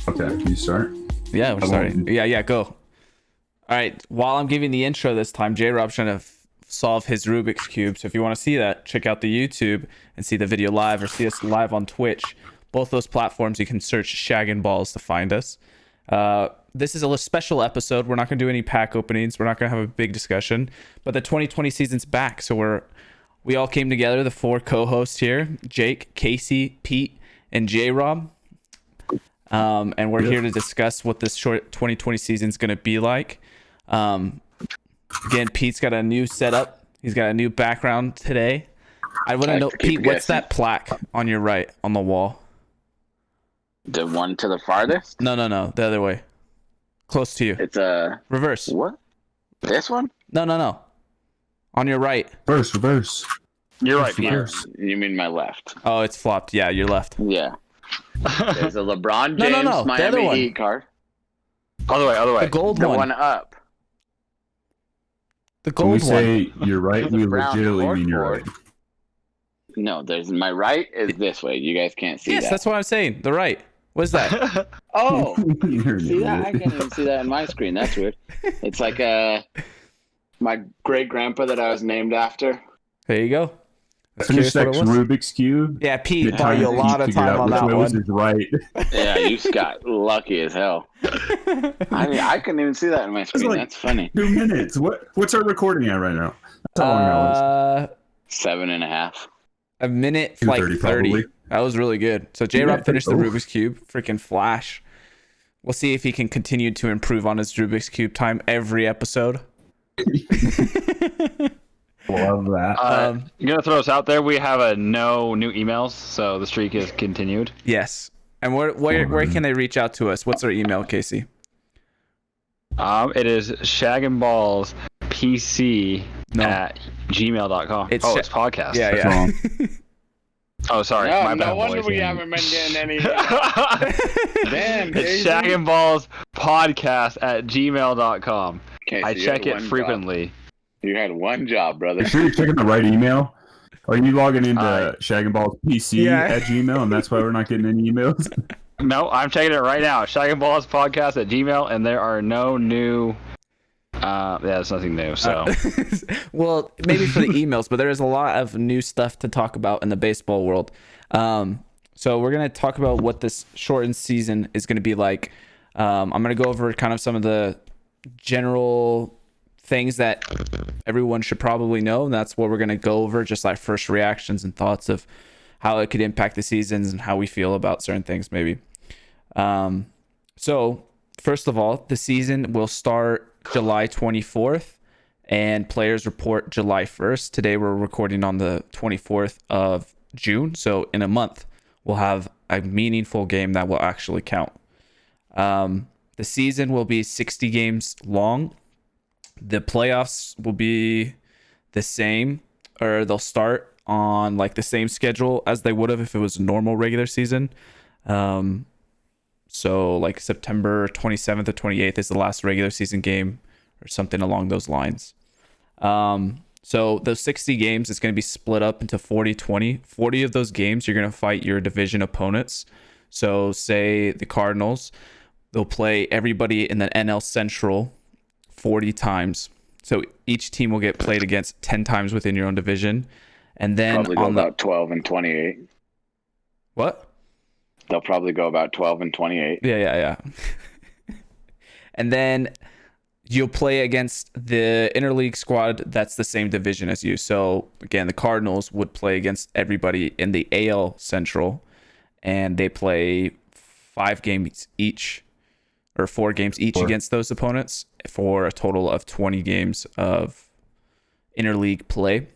Okay, can you start? Yeah, we're I starting. won't- Yeah, go. All right. While I'm giving the intro this time, J-Rob's trying to solve his Rubik's Cube. So if you want to see that, check out the YouTube and see the video live or see us live on Twitch. Both those platforms, you can search Shaggin Balls to find us. This is a special episode. We're not going to do any pack openings. We're not going to have a big discussion. But the 2020 season's back. So we all came together, the four co-hosts here, Jake, Kasey, Pete, and Jrob. And we're here to discuss what this short 2020 season is going to be like. Again, Pete's got a new setup. He's got a new background today. I want to know, Pete, what's that plaque on your right on the wall? The one to the farthest? No, the other way. Close to you. It's a... Reverse. What? This one? No. On your right. Reverse. You're right, Peter. You mean my left? Oh, it's flopped. Yeah, your left. Yeah. There's a LeBron James No. The other Miami one. Heat card. Other way. The gold The one. one up. The When we gold one. say you're right, we Brown legitimately mean you're corkboard. right. No, there's my right is this way. You guys can't see Yes, that. that's what I'm saying. The right. What's that? Oh, You're an see that? I idiot. can't even see that on my screen. That's weird. It's like my great grandpa that I was named after. There you go. Finish Curious that what it was? Rubik's Cube. Yeah, Pete The bought you a time lot Pete of figured time out on which that way was one. his right. Yeah, you got lucky as hell. I mean, I couldn't even see that on my screen. like- That's funny. 2 minutes. What's our recording at right now? That's how long that was. 7.5. A minute, like 2:30 30. probably. That was really good. So J-Rob Yeah, finished the oh. Rubik's Cube. Freaking flash. We'll see if he can continue to improve on his Rubik's Cube time every episode. Love that. I'm gonna throw us out there. We have no new emails, so the streak is continued. Yes. And where can they reach out to us? What's our email, Kasey? It is shaggingballs.pc No. at gmail.com. It's It's podcast. Yeah, That's yeah. wrong. Oh, sorry. No, my no bad, wonder boys. we haven't been getting any. Damn, It's Casey. shaggingballs.podcast at gmail.com. Casey, I you check had it one frequently. job. You had one job, brother. You sure you're checking the right email? Are you logging into Uh, Shaggin Balls PC Yeah. at Gmail, and that's why we're not getting any emails? No, I'm checking it right now. Shaggingballs.podcast at gmail, and there are no new. There's nothing new. So Well, maybe for the emails, but there is a lot of new stuff to talk about in the baseball world. So we're going to talk about what this shortened season is going to be like. I'm going to go over kind of some of the general things that everyone should probably know. And that's what we're going to go over, just like first reactions and thoughts of how it could impact the seasons and how we feel about certain things, maybe. So first of all, the season will start July 24th and players report July 1st. Today we're recording on the 24th of June. So in a month, we'll have a meaningful game that will actually count. The season will be 60 games long. The playoffs will be the same, or they'll start on like the same schedule as they would have if it was a normal regular season. So like September 27th or 28th is the last regular season game or something along those lines. So those 60 games is going to be split up into 40-20. 40 of those games, you're going to fight your division opponents. So say the Cardinals, they'll play everybody in the NL Central 40 times. So each team will get played against 10 times within your own division. And then Probably go on the... about 12 and 28. What? They'll probably go about 12 and 28. Yeah. And then you'll play against the interleague squad that's the same division as you. So again, the Cardinals would play against everybody in the AL Central, and they play 5 games each, or 4 games each against those opponents for a total of 20 games of interleague play.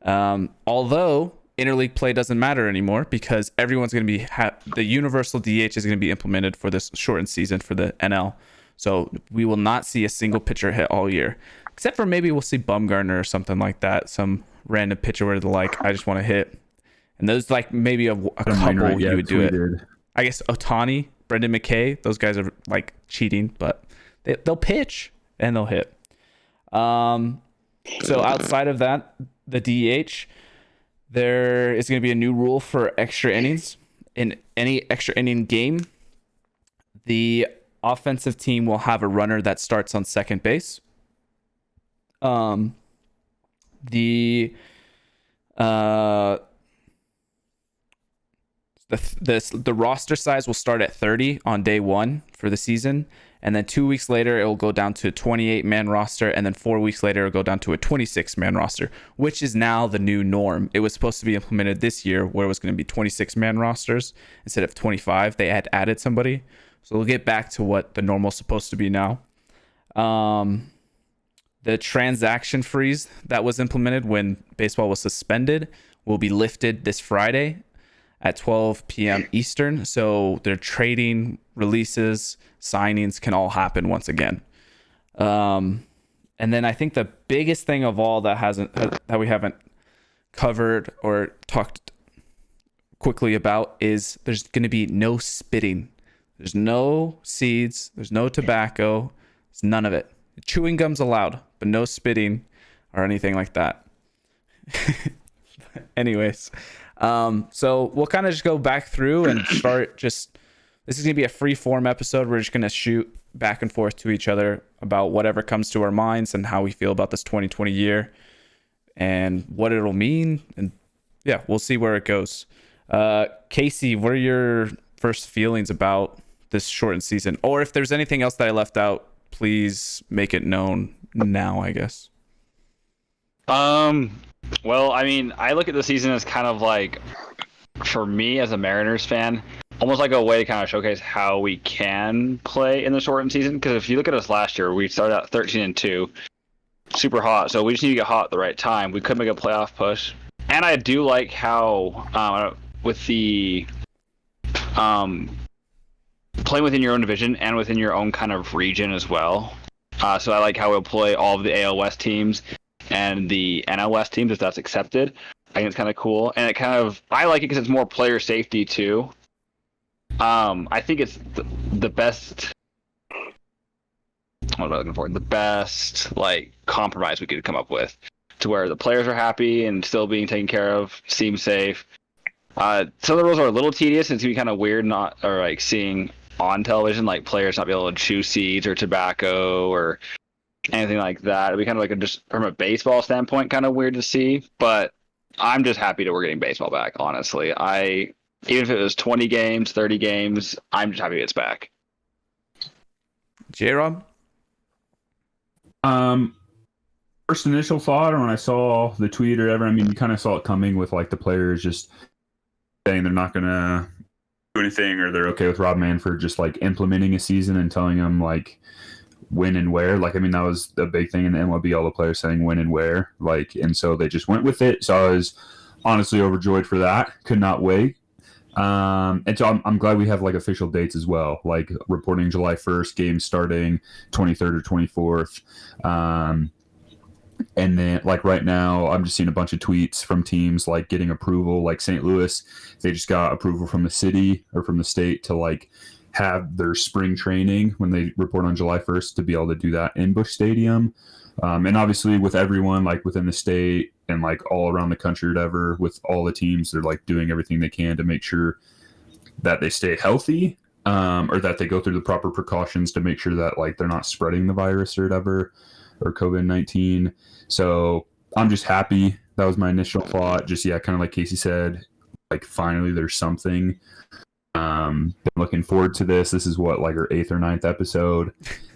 Although interleague play doesn't matter anymore because everyone's going to be the universal DH is going to be implemented for this shortened season for the NL. So we will not see a single pitcher hit all year, except for maybe we'll see Bumgarner or something like that. Some random pitcher where they're like, I just want to hit. And those like maybe a couple you would do it. I guess Ohtani, Brendan McKay, those guys are like cheating, but they'll pitch and they'll hit. So outside of that, the DH, there is going to be a new rule for extra innings. In any extra inning game, The offensive team will have a runner that starts on second base. The roster size will start at 30 on day 1 for the season, and then 2 weeks later it will go down to a 28-man roster, and then 4 weeks later it'll go down to a 26-man roster, which is now the new norm. It was supposed to be implemented this year where it was going to be 26-man rosters instead of 25. They had added somebody, so we'll get back to what the normal is supposed to be now. The transaction freeze that was implemented when baseball was suspended will be lifted this Friday at 12 p.m. Eastern. So their trading, releases, signings can all happen once again. And then I think the biggest thing of all that we haven't covered or talked quickly about is there's going to be no spitting. There's no seeds. There's no tobacco. There's none of it. Chewing gum's allowed, but no spitting or anything like that. Anyways, so we'll kind of just go back through and start this is going to be a free form episode. We're just going to shoot back and forth to each other about whatever comes to our minds and how we feel about this 2020 year and what it'll mean. And yeah, we'll see where it goes. Kasey, what are your first feelings about this shortened season? Or if there's anything else that I left out, please make it known now, I guess. Well, I mean, I look at the season as kind of like, for me as a Mariners fan, almost like a way to kind of showcase how we can play in the shortened season. Because if you look at us last year, we started out 13-2, super hot. So we just need to get hot at the right time. We could make a playoff push. And I do like how with the playing within your own division and within your own kind of region as well. So I like how we'll play all of the AL West teams and the NL West teams if that's accepted. I think it's kind of cool, and I like it because it's more player safety too. I think it's the best. What am I looking for? The best like compromise we could come up with, to where the players are happy and still being taken care of, seem safe. Some of the rules are a little tedious. It's gonna be kind of weird, seeing on television like players not be able to chew seeds or tobacco or anything like that. It'd be kind of like just from a baseball standpoint, kind of weird to see. But I'm just happy that we're getting baseball back. Honestly, even if it was 20 games, 30 games, I'm just happy it's back. Jrob? First initial thought, or when I saw the tweet or whatever, I mean, you kind of saw it coming with like the players just saying they're not gonna do anything, or they're okay with Rob Manfred just like implementing a season and telling them like when and where. Like, I mean, that was the big thing in the MLB, all the players saying when and where, like, and so they just went with it. So I was honestly overjoyed for that. Could not wait. And so I'm glad we have like official dates as well, like reporting July 1st, games starting 23rd or 24th. And then like right now I'm just seeing a bunch of tweets from teams like getting approval, like St. Louis, they just got approval from the city or from the state to like have their spring training when they report on July 1st to be able to do that in Busch Stadium. And obviously with everyone like within the state and like all around the country or whatever, with all the teams, they're like doing everything they can to make sure that they stay healthy, or that they go through the proper precautions to make sure that like they're not spreading the virus or whatever, or COVID-19. So I'm just happy. That was my initial thought. Just, yeah, kind of like Kasey said, like finally there's something. Been looking forward to this. This is what, like our 8th or 9th episode.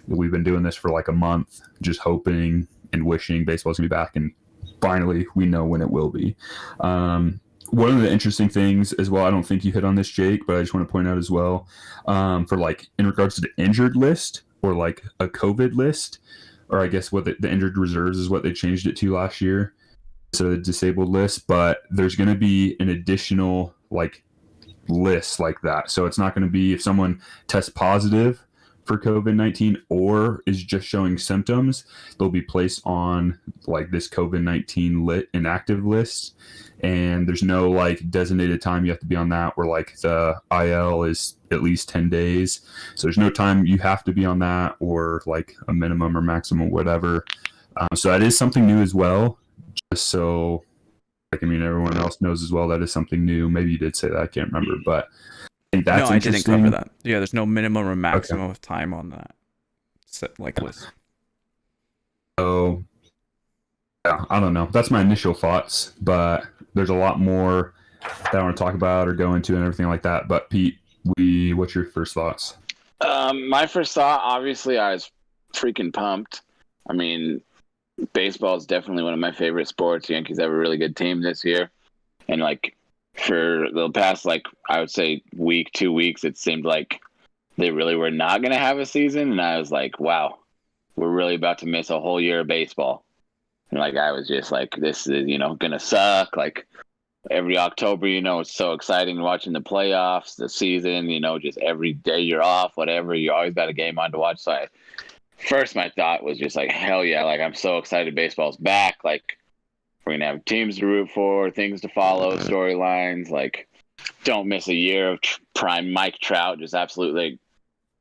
We've been doing this for like a month, just hoping and wishing baseball's gonna be back, and finally we know when it will be. One of the interesting things as well, I don't think you hit on this, Jake, but I just want to point out as well, for like in regards to the injured list or like a COVID list, or I guess what the injured reserves is what they changed it to last year, so the disabled list. But there's going to be an additional like list like that. So it's not going to be if someone tests positive for COVID-19 or is just showing symptoms, they'll be placed on like this COVID-19 inactive list. And there's no like designated time you have to be on that, where like the IL is at least 10 days. So there's no time you have to be on that, or like a minimum or maximum, whatever. So that is something new as well. Just so, like, I mean, everyone else knows as well, that is something new. Maybe you did say that, I can't remember. But think that's no, I didn't interesting. cover that. Yeah, there's no minimum or maximum of time on that set like list. So, yeah, I don't know. That's my initial thoughts, but there's a lot more that I want to talk about or go into and everything like that. But Pete, what's your first thoughts? My first thought, obviously, I was freaking pumped. I mean, baseball is definitely one of my favorite sports. Yankees have a really good team this year. And, like, for the past, like, I would say week, 2 weeks, it seemed like they really were not going to have a season. And I was like, wow, we're really about to miss a whole year of baseball. And, like, I was just like, this is, going to suck. Like, every October, it's so exciting watching the playoffs, the season, just every day you're off, whatever, you always got a game on to watch. So first my thought was just like, hell yeah, like I'm so excited baseball's back. Like we're going to have teams to root for, things to follow, storylines. Like don't miss a year of prime Mike Trout, just absolutely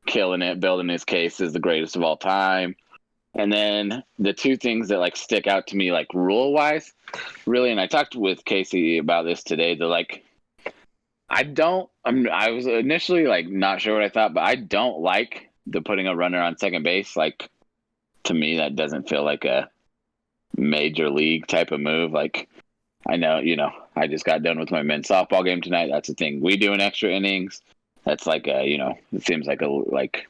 killing it, building his case as the greatest of all time. And then the two things that like stick out to me, like rule wise, really, and I talked with Kasey about this today. They're like, I was initially like not sure what I thought, but I don't like the putting a runner on second base. Like to me, that doesn't feel like a major league type of move. Like I know, I just got done with my men's softball game tonight. That's a thing we do in extra innings. That's like it seems like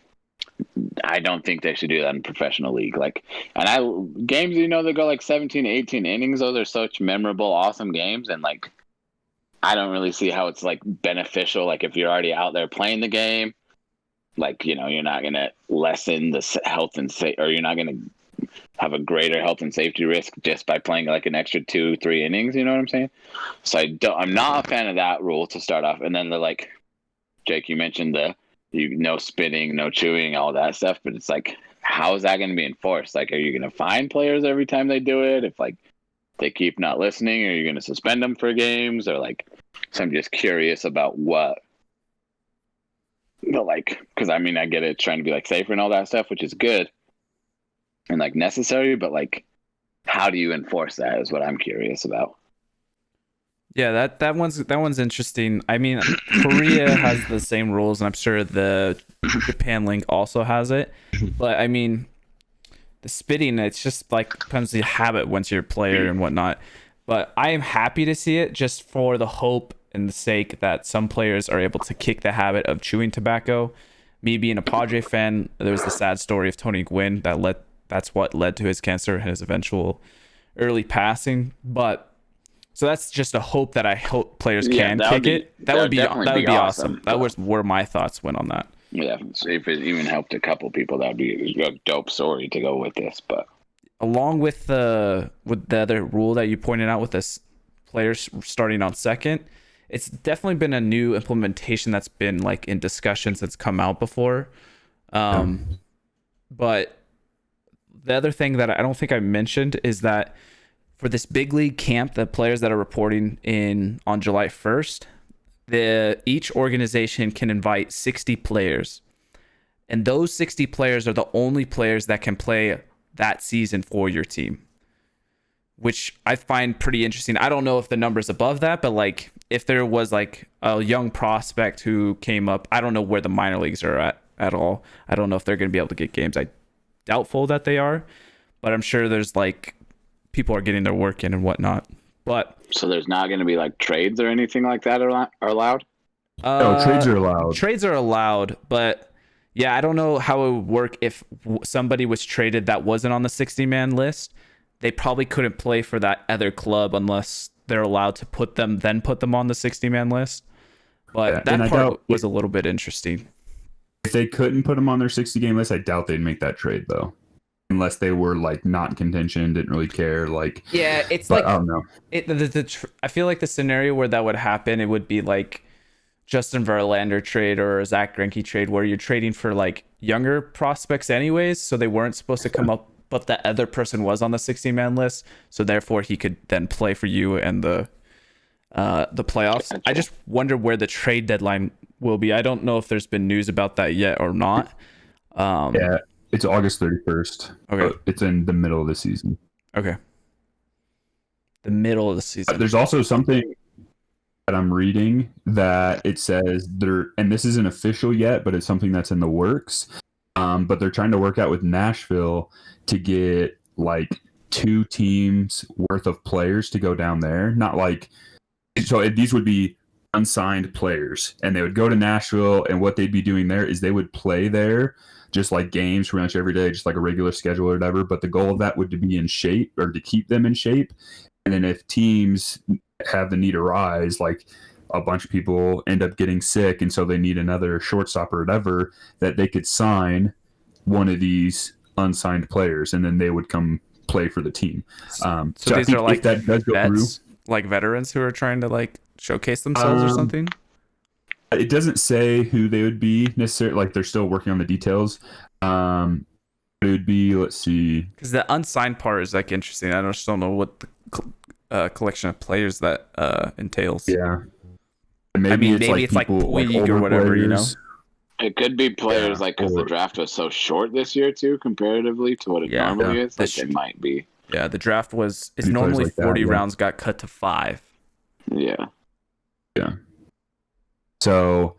I don't think they should do that in professional league. Like, and games, that go like 17, 18 innings, those are such memorable, awesome games. And like, I don't really see how it's like beneficial. Like if you're already out there playing the game, like, you're not going to lessen the health and safety, or you're not going to have a greater health and safety risk just by playing like an extra 2-3 innings. You know what I'm saying? So I'm not a fan of that rule to start off. And then like, Jake, you mentioned no spitting, no chewing, all that stuff. But it's like, how is that going to be enforced? Like, are you going to fine players every time they do it? If like they keep not listening, are you going to suspend them for games? Or like, so I'm just curious about what, like, because I mean, I get it, trying to be like safer and all that stuff, which is good and like necessary. But like, how do you enforce that is what I'm curious about. Yeah, that one's interesting. I mean, Korea has the same rules, and I'm sure the Japan link also has it. But I mean, the spitting, it's just like becomes the habit once you're a player and whatnot. But I am happy to see it just for the hope and the sake that some players are able to kick the habit of chewing tobacco. Me being a Padre fan, there was the sad story of Tony Gwynn that's what led to his cancer and his eventual early passing. But so that's just a hope that I hope players can kick it. That would be awesome. That was where my thoughts went on that. Yeah, so if it even helped a couple people, that would be a dope story to go with this. But along with the other rule that you pointed out with this players starting on second, it's definitely been a new implementation that's been like in discussions that's come out before. But the other thing that I don't think I mentioned is that for this big league camp, the players that are reporting in on July 1st, each organization can invite 60 players. And those 60 players are the only players that can play that season for your team, which I find pretty interesting. I don't know if the number's above that, but like if there was like a young prospect who came up, I don't know where the minor leagues are at all. I don't know if they're going to be able to get games. I doubtful that they are, but I'm sure there's like people are getting their work in and whatnot. But so there's not going to be like trades or anything like that are allowed? No, trades are allowed. Trades are allowed, but yeah, I don't know how it would work if somebody was traded that wasn't on the 60-man list. They probably couldn't play for that other club unless they're allowed to put them on the 60-man list. But that part was a little bit interesting. If they couldn't put them on their 60-game list, I doubt they'd make that trade though. Unless they were like not in contention, didn't really care. Like, yeah, it's like I don't know. I feel like the scenario where that would happen, it would be like Justin Verlander trade or a Zach Greinke trade, where you're trading for like younger prospects anyways, so they weren't supposed to come up, but the other person was on the 60-man list, so therefore he could then play for you and the playoffs. I just wonder where the trade deadline will be. I don't know if there's been news about that yet or not. Yeah. It's August 31st. Okay. It's in the middle of the season. Okay. The middle of the season. There's also something that I'm reading that it says and this isn't official yet, but it's something that's in the works. But they're trying to work out with Nashville to get like 2 teams worth of players to go down there. Not like, these would be unsigned players, and they would go to Nashville, and what they'd be doing there is they would play there just like games pretty much every day, just like a regular schedule or whatever. But the goal of that would be in shape, or to keep them in shape. And then if teams have the need arise, like a bunch of people end up getting sick, and so they need another shortstop or whatever, that they could sign one of these unsigned players, and then they would come play for the team. So I these think are like if that does go vets, through, like veterans who are trying to like showcase themselves or something. it doesn't say who they would be necessarily. Like, they're still working on the details. It would be, let's see, Because the unsigned part is like interesting. I just don't know what the collection of players that entails. yeah. Maybe it's like league or whatever, you know. It could be players like because the draft was so short this year too, comparatively to what it normally is. Like, they might be. Yeah, the draft it's Maybe normally like 40 that, rounds, got cut to 5. Yeah. Yeah. So,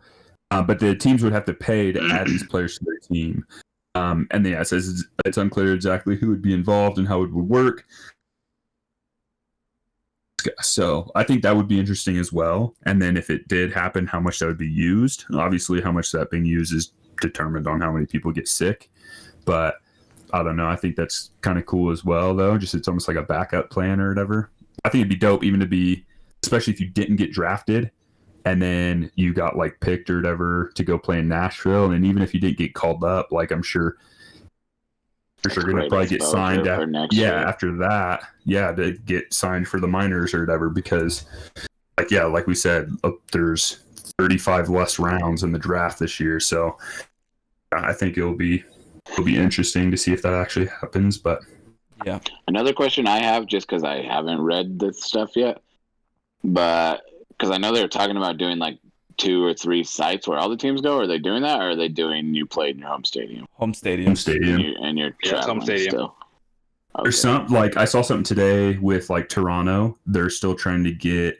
but the teams would have to pay to add these players to their team. And it says it's unclear exactly who would be involved and how it would work. So I think that would be interesting as well. And then if it did happen, how much that would be used. Obviously, how much that being used is determined on how many people get sick. But I don't know. I think that's kind of cool as well, though. Just it's almost like a backup plan or whatever. I think it'd be dope even to be, especially if you didn't get drafted and then you got like picked or whatever to go play in Nashville. And even if you didn't get called up, like I'm sure you're going to probably get signed after that. Yeah, to get signed for the minors or whatever, because like we said, there's 35 less rounds in the draft this year. So I think it'll be interesting to see if that actually happens. But yeah. Another question I have, just because I haven't read this stuff yet, but because I know they were talking about doing like 2 or 3 sites where all the teams go. Are they doing that, or are they doing you played in your home stadium? Home stadium. And you're traveling home stadium. still. Okay. There's some, like I saw something today with like Toronto. They're still trying to get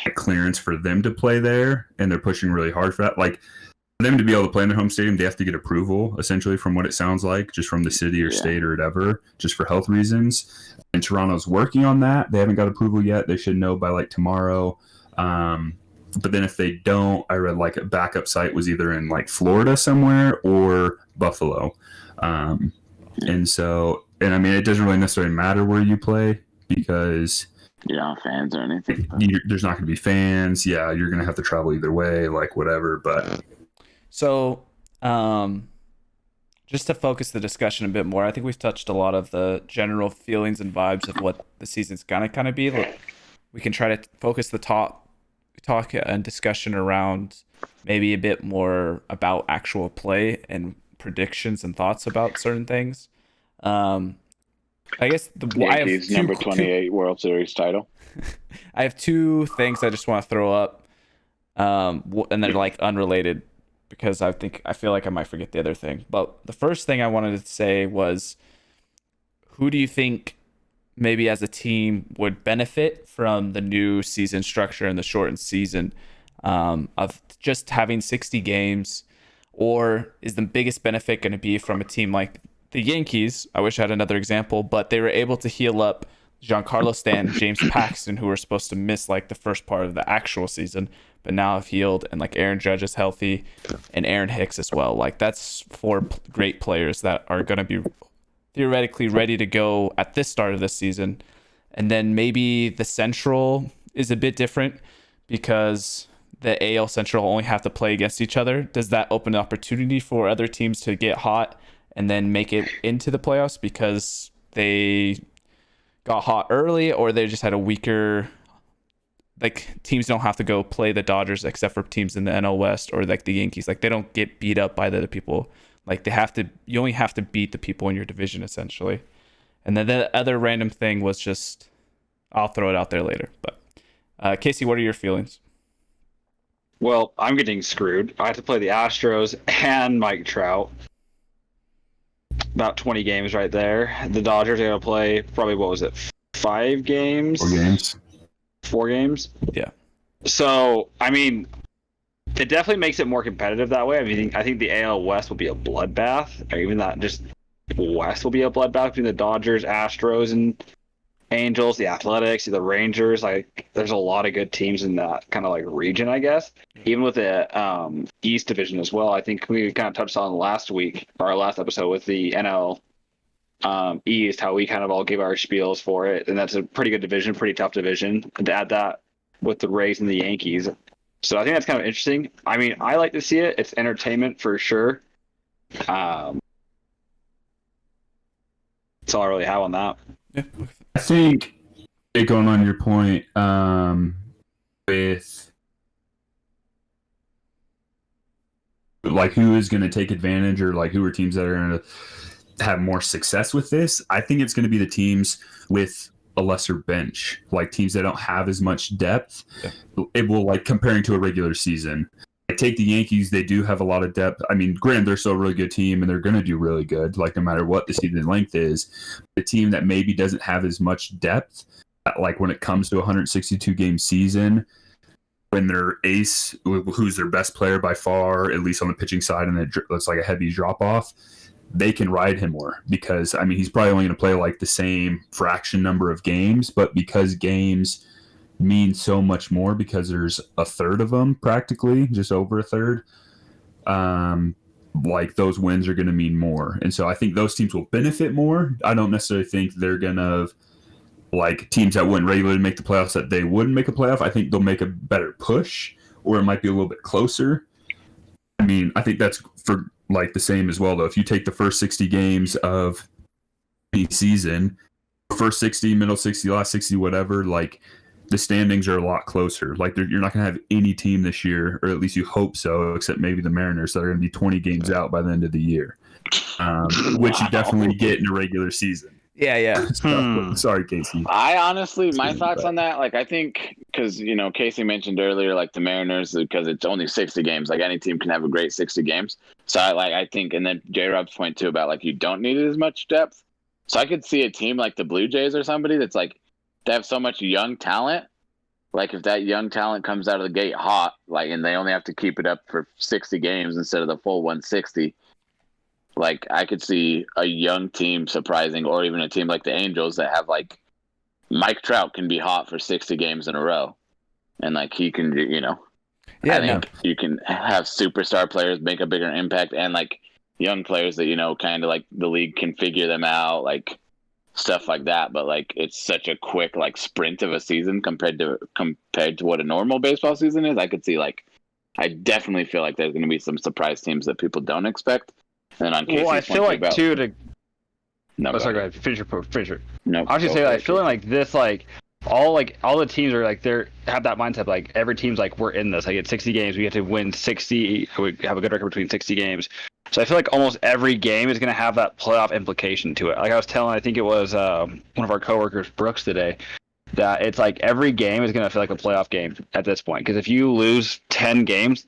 a clearance for them to play there, and they're pushing really hard for that. Like, for them to be able to play in their home stadium, they have to get approval, essentially, from what it sounds like, just from the city or state or whatever, just for health reasons. And Toronto's working on that. They haven't got approval yet. They should know by like tomorrow. But then if they don't, I read like a backup site was either in like Florida somewhere or Buffalo. And I mean, it doesn't really necessarily matter where you play, because you're not fans or anything. There's not going to be fans. Yeah, you're going to have to travel either way, like whatever. But so, just to focus the discussion a bit more, I think we've touched a lot of the general feelings and vibes of what the season's gonna kind of be. Look, we can try to focus the talk and discussion around maybe a bit more about actual play and predictions and thoughts about certain things. I guess I have number 28 World Series title. I have 2 things I just want to throw up, and they're like unrelated, because I feel like I might forget the other thing. But the first thing I wanted to say was, who do you think maybe as a team would benefit from the new season structure and the shortened season, of just having 60 games? Or is the biggest benefit going to be from a team like the Yankees? I wish I had another example, but they were able to heal up Giancarlo Stanton, James Paxton, who were supposed to miss like the first part of the actual season, but now have healed, and like Aaron Judge is healthy, and Aaron Hicks as well. Like, that's 4 great players that are going to be theoretically ready to go at this start of this season. And then maybe the Central is a bit different, because the AL Central only have to play against each other. Does that open an opportunity for other teams to get hot and then make it into the playoffs because they got hot early, or they just had a weaker, like, teams don't have to go play the Dodgers except for teams in the NL West, or like the Yankees, like they don't get beat up by the other people. Like, you only have to beat the people in your division, essentially. And then the other random thing was just, I'll throw it out there later. But Kasey, what are your feelings? Well, I'm getting screwed. I have to play the Astros and Mike Trout. About 20 games right there. The Dodgers are going to play probably, 5 games? 4 games. 4 games? Yeah. So, I mean, it definitely makes it more competitive that way. I think the AL West will be a bloodbath, or even that just West will be a bloodbath between the Dodgers, Astros, and Angels, the Athletics, the Rangers. Like, there's a lot of good teams in that kind of like region, I guess. Even with the East Division as well. I think we kind of touched on last week, or our last episode with the NL East, how we kind of all gave our spiels for it, and that's a pretty good division, pretty tough division. And to add that with the Rays and the Yankees, so I think that's kind of interesting. I mean, I like to see it. It's entertainment for sure. That's all I really have on that. Yeah. I think, going on your point, with like who is going to take advantage, or like who are teams that are going to have more success with this, I think it's going to be the teams with a lesser bench, like teams that don't have as much depth. Yeah. It will, like, comparing to a regular season. Like, take the Yankees, they do have a lot of depth. I mean, granted, they're still a really good team, and they're going to do really good, like, no matter what the season length is. The team that maybe doesn't have as much depth, like when it comes to a 162-game season, when their ace, who's their best player by far, at least on the pitching side, and it's like a heavy drop-off, they can ride him more, because, I mean, he's probably only going to play like the same fraction number of games, but because games mean so much more, because there's a third of them, practically just over a third, like, those wins are going to mean more. And so I think those teams will benefit more. I don't necessarily think they're going to, like, teams that wouldn't regularly make the playoffs, that they wouldn't make a playoff. I think they'll make a better push, or it might be a little bit closer. I mean, I think that's for, like, the same as well, though. If you take the first 60 games of the season, first 60, middle 60, last 60, whatever, like, the standings are a lot closer. Like, you're not going to have any team this year, or at least you hope so, except maybe the Mariners, that are going to be 20 games out by the end of the year, which you definitely get in a regular season. Yeah. So, sorry, Kasey. I honestly, my thoughts on that, like, I think, because, you know, Kasey mentioned earlier, like, the Mariners, because it's only 60 games, like, any team can have a great 60 games. So I think, and then J-Rob's point too about, like, you don't need as much depth. So I could see a team like the Blue Jays or somebody that's like, they have so much young talent. Like, if that young talent comes out of the gate hot, like, and they only have to keep it up for 60 games instead of the full 160. Like, I could see a young team surprising, or even a team like the Angels that have, like, Mike Trout can be hot for 60 games in a row. And, like, he can, you know, I think you can have superstar players make a bigger impact, and, like, young players that, you know, kind of like the league can figure them out, like, stuff like that. But, like, it's such a quick, like, sprint of a season compared to what a normal baseball season is. I could see, like, I definitely feel like there's going to be some surprise teams that people don't expect. And on Casey's I feel like, too, to... No, sorry, go ahead. Finish your... No, I was just saying, like, feeling like this, like all the teams are like, they're have that mindset, like, every team's like, we're in this. Like, it's 60 games, we get to win 60. We have a good record between 60 games. So I feel like almost every game is going to have that playoff implication to it. Like I was telling, I think it was one of our coworkers, Brooks, today, that it's like every game is going to feel like a playoff game at this point. Because if you lose 10 games,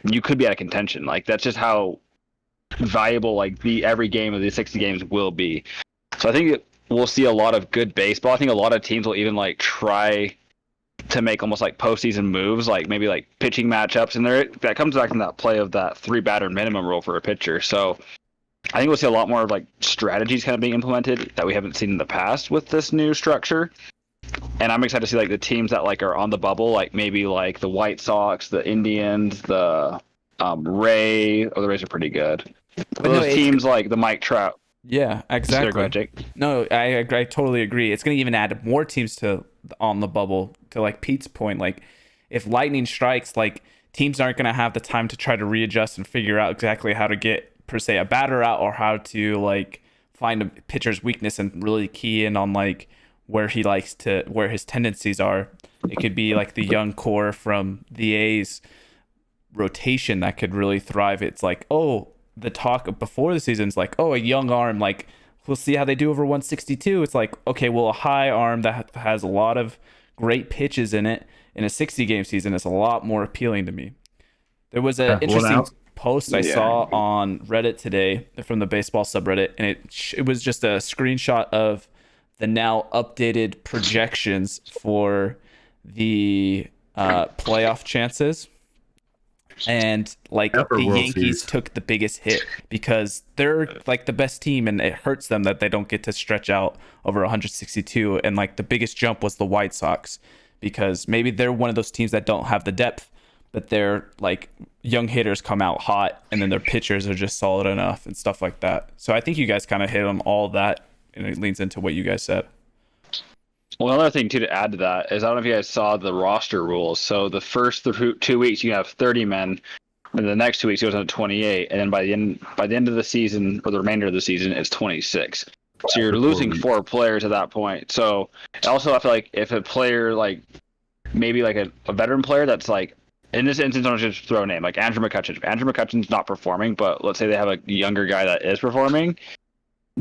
you could be out of contention. Like, that's just how valuable, like, every game of these 60 games will be. So I think we'll see a lot of good baseball. I think a lot of teams will even, like, try to make almost like postseason moves, like maybe like pitching matchups, and that comes back from that play of that 3-batter minimum rule for a pitcher. So I think we'll see a lot more of, like, strategies kind of being implemented that we haven't seen in the past with this new structure. And I'm excited to see, like, the teams that, like, are on the bubble, like maybe like the White Sox, the Indians, the Rays. Oh, the Rays are pretty good. Those teams like the Mike Trout. Yeah, exactly. Go ahead, Jake. No, I totally agree. It's going to even add more teams to on the bubble. To, like, Pete's point, like, if lightning strikes, like, teams aren't going to have the time to try to readjust and figure out exactly how to get, per se, a batter out, or how to, like, find a pitcher's weakness and really key in on, like, where his tendencies are. It could be like the young core from the A's rotation that could really thrive. It's like, oh, the talk before the season's like, oh, a young arm, like, we'll see how they do over 162. It's like, okay, well, a high arm that has a lot of great pitches in it in a 60-game season is a lot more appealing to me. There was an interesting post I saw on Reddit today from the baseball subreddit, and it was just a screenshot of the now updated projections for the playoff chances. And like Upper the World Yankees Series. took the biggest hit because they're like the best team, and it hurts them that they don't get to stretch out over 162. And like the biggest jump was the White Sox, because maybe they're one of those teams that don't have the depth, but their like young hitters come out hot, and then their pitchers are just solid enough and stuff like that. So I think you guys kind of hit on all that, and it leans into what you guys said. Well, another thing too to add to that is I don't know if you guys saw the roster rules. So the first 2 weeks you have 30 men, and the next 2 weeks it goes on to 28, and then by the end of the season or the remainder of the season it's 26. So you're losing 4 players at that point. So also I feel like if a player like maybe like a veteran player that's like in this instance, I'm just throw a name like Andrew McCutchen. If Andrew McCutchen's not performing, but let's say they have a younger guy that is performing.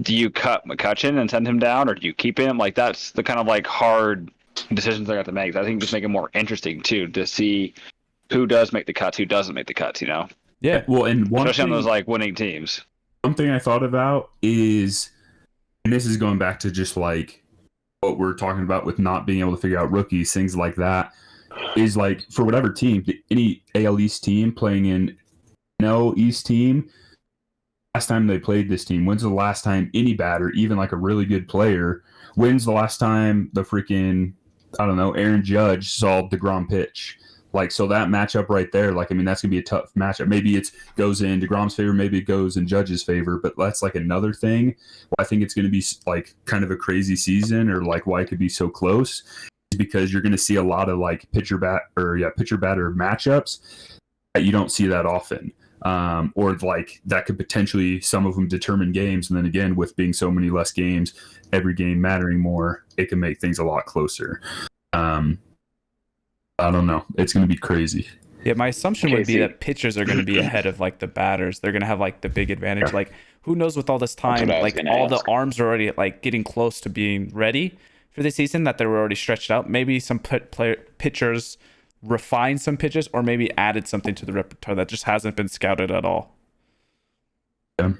Do you cut McCutchen and send him down, or do you keep him? Like that's the kind of like hard decisions they have to make. I think just make it more interesting too to see who does make the cuts, who doesn't make the cuts. You know? Yeah. Well, and Especially on those like winning teams. one thing I thought about is, and this is going back to just like what we're talking about with not being able to figure out rookies, things like that, is like for whatever team, any AL East team playing in NL East team, last time they played this team, when's the last time any batter, even like a really good player, when's the last time the freaking, I don't know, Aaron Judge saw DeGrom pitch? Like, so that matchup right there, like, I mean, that's going to be a tough matchup. Maybe it goes in DeGrom's favor, maybe it goes in Judge's favor, but that's like another thing. I think it's going to be like kind of a crazy season, or like why it could be so close, is because you're going to see a lot of like pitcher batter matchups that you don't see that often. Or like that could potentially, some of them determine games. And then again, with being so many less games, every game mattering more, it can make things a lot closer. I don't know. It's going to be crazy. Yeah, my assumption would be Kasey. that pitchers are going to be ahead of like the batters. They're going to have like the big advantage. Like, who knows with all this time, what I was like gonna all the ask. arms are already like getting close to being ready for the season, that they were already stretched out. Maybe some pitchers refined some pitches, or maybe added something to the repertoire that just hasn't been scouted at all. Yeah.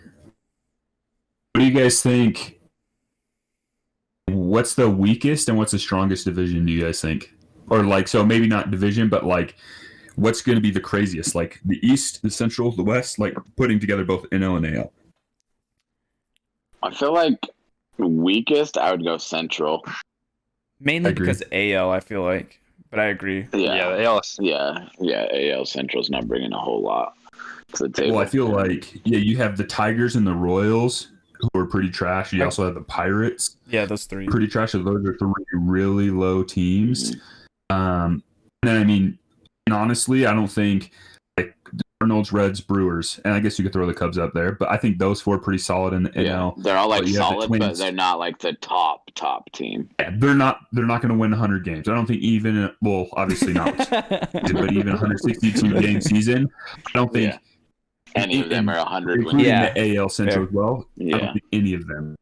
What do you guys think? What's the weakest and what's the strongest division, do you guys think? Or like, so maybe not division, but like what's going to be the craziest? Like the East, the Central, the West, like putting together both NL and AL. I feel like the weakest, I would go Central. Mainly I agree. because AL, I feel like, but I agree. Yeah, the ALS. yeah. AL Central's not bringing a whole lot to the table. Well, I feel like, yeah, you have the Tigers and the Royals, who are pretty trash. You also have the Pirates, Yeah, those three. pretty trash. So those are 3 really low teams. And then, I mean, and honestly, I don't think like the Cardinals, Reds, Brewers, and I guess you could throw the Cubs up there, but I think those 4 are pretty solid in the NL. They're all like But you have the solid, but Twins. they're not like the top team. Yeah, they're not going to win 100 games. I don't think even, well, obviously not, but even 162 game season, I don't think Any of them are 100 including Yeah. the AL Central as well. I Yeah. don't think any of them.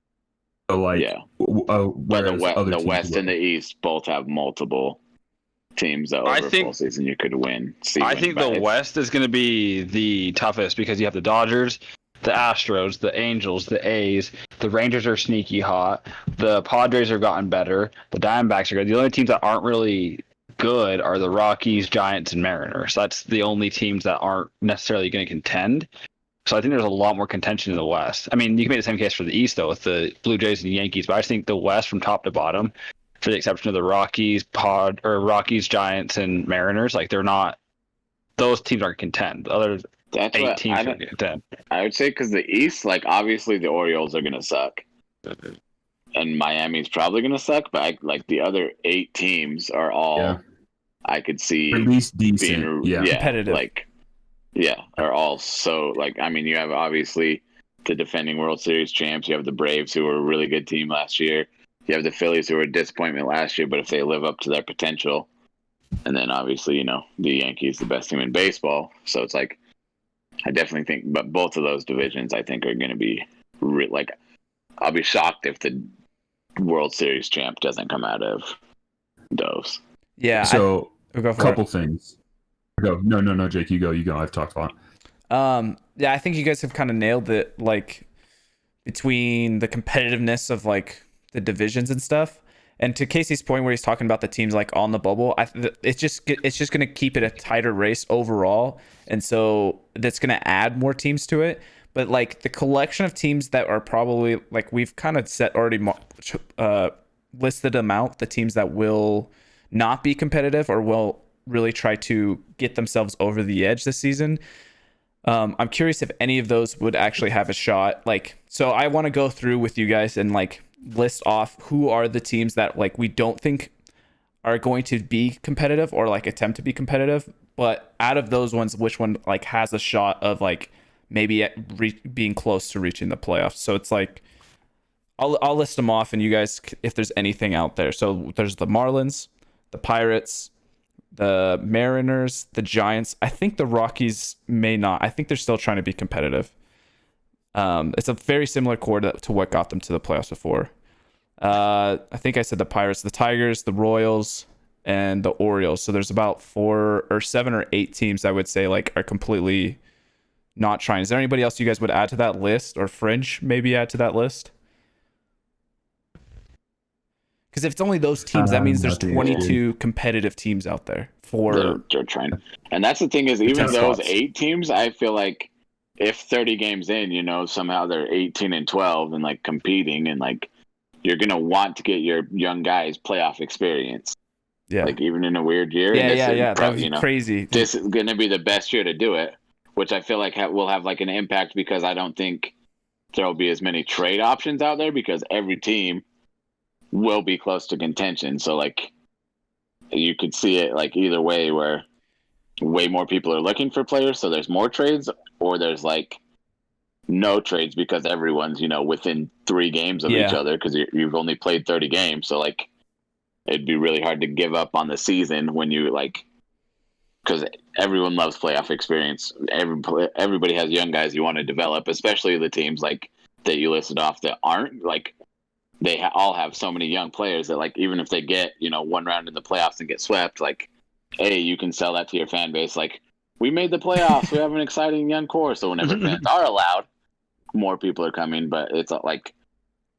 So like, But whereas other the teams West will. and the East both have multiple teams that I over think- full season you could win. I think the West is going to be the toughest because you have the Dodgers, the Astros, the Angels, the A's. The Rangers are sneaky hot. The Padres have gotten better. The Diamondbacks are good. The only teams that aren't really good are the Rockies, Giants, and Mariners. That's the only teams that aren't necessarily going to contend. So I think there's a lot more contention in the West. I mean, you can make the same case for the East, though, with the Blue Jays and the Yankees. But I just think the West from top to bottom, for the exception of the Rockies, Giants, and Mariners, like they're not. Those teams aren't contend. The other That's 8 what teams I, are don't- contend. I would say because the East, like obviously the Orioles are gonna suck, and Miami's probably gonna suck. But like the other 8 teams are all Yeah. I could see Or at least being decent. Yeah. Competitive. Like are all so like I mean you have obviously the defending World Series champs. You have the Braves who were a really good team last year. You have the Phillies who were a disappointment last year, but if they live up to their potential, and then obviously the Yankees, the best team in baseball. So it's like I definitely think, but both of those divisions I think are going to be like I'll be shocked if the World Series champ doesn't come out of those. Yeah. So I'll go a for couple things. Go. No, Jake, you go. I've talked a lot. Yeah, I think you guys have kind of nailed it, like between the competitiveness of like the divisions and stuff, And to Kasey's point, where he's talking about the teams like on the bubble, it's just going to keep it a tighter race overall, and so that's going to add more teams to it. But like the collection of teams that are probably like we've kind of listed them out, the teams that will not be competitive or will really try to get themselves over the edge this season. I'm curious if any of those would actually have a shot. Like, so I want to go through with you guys and like list off who are the teams that like we don't think are going to be competitive or like attempt to be competitive, but out of those ones, which one like has a shot of like maybe being close to reaching the playoffs. So it's like I'll list them off, and you guys, if there's anything out there. So there's the Marlins, the Pirates, the Mariners, the Giants. I think the Rockies may not. I think they're still trying to be competitive. It's a very similar core to what got them to the playoffs before. I think I said the Pirates, the Tigers, the Royals, and the Orioles. So there's about 7 or 8 teams I would say like are completely not trying. Is there anybody else you guys would add to that list, or fringe maybe add to that list? Because if it's only those teams, that means there's 22 competitive teams out there for they're trying. And that's the thing is, even those 8 teams, I feel like if 30 games in, you know, somehow they're 18-12 and like competing, and like you're gonna want to get your young guys playoff experience. Yeah. Like even in a weird year. Yeah. That would be crazy. This is gonna be the best year to do it, which I feel like will have like an impact, because I don't think there'll be as many trade options out there, because every team will be close to contention. So like you could see it like either way, where way more people are looking for players, so there's more trades, or there's like no trades because everyone's, you know, within 3 games of each other, because you've only played 30 games. So like it'd be really hard to give up on the season when you like, because everyone loves playoff experience. Everybody has young guys you want to develop, especially the teams like that you listed off that aren't like, they all have so many young players that like, even if they get, you know, one round in the playoffs and get swept, like, hey, you can sell that to your fan base. Like, we made the playoffs. We have an exciting young core. So whenever fans are allowed, more people are coming. But it's like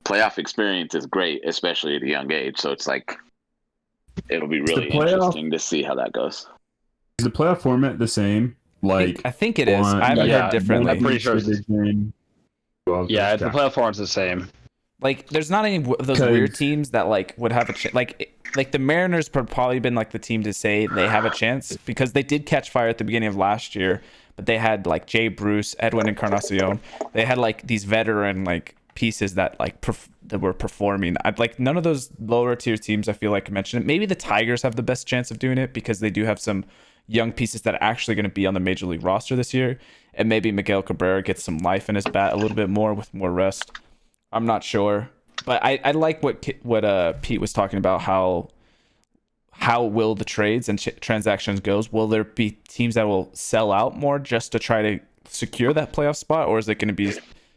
playoff experience is great, especially at a young age. So it's like, it'll be really interesting to see how that goes. Is the playoff format the same? Like, I think it is. I haven't heard differently. I'm pretty sure. The playoff format's the same. Like, there's not any of those weird teams that like would have a chance. Like the Mariners have probably been like the team to say they have a chance, because they did catch fire at the beginning of last year, but they had like Jay Bruce, Edwin Encarnacion. They had like these veteran like pieces that like that were performing. I'd like none of those lower tier teams I feel like mentioned it. Maybe the Tigers have the best chance of doing it, because they do have some young pieces that are actually going to be on the major league roster this year, and maybe Miguel Cabrera gets some life in his bat a little bit more with more rest. I'm not sure, but I like what Pete was talking about. How will the trades and transactions goes? Will there be teams that will sell out more just to try to secure that playoff spot, or is it going to be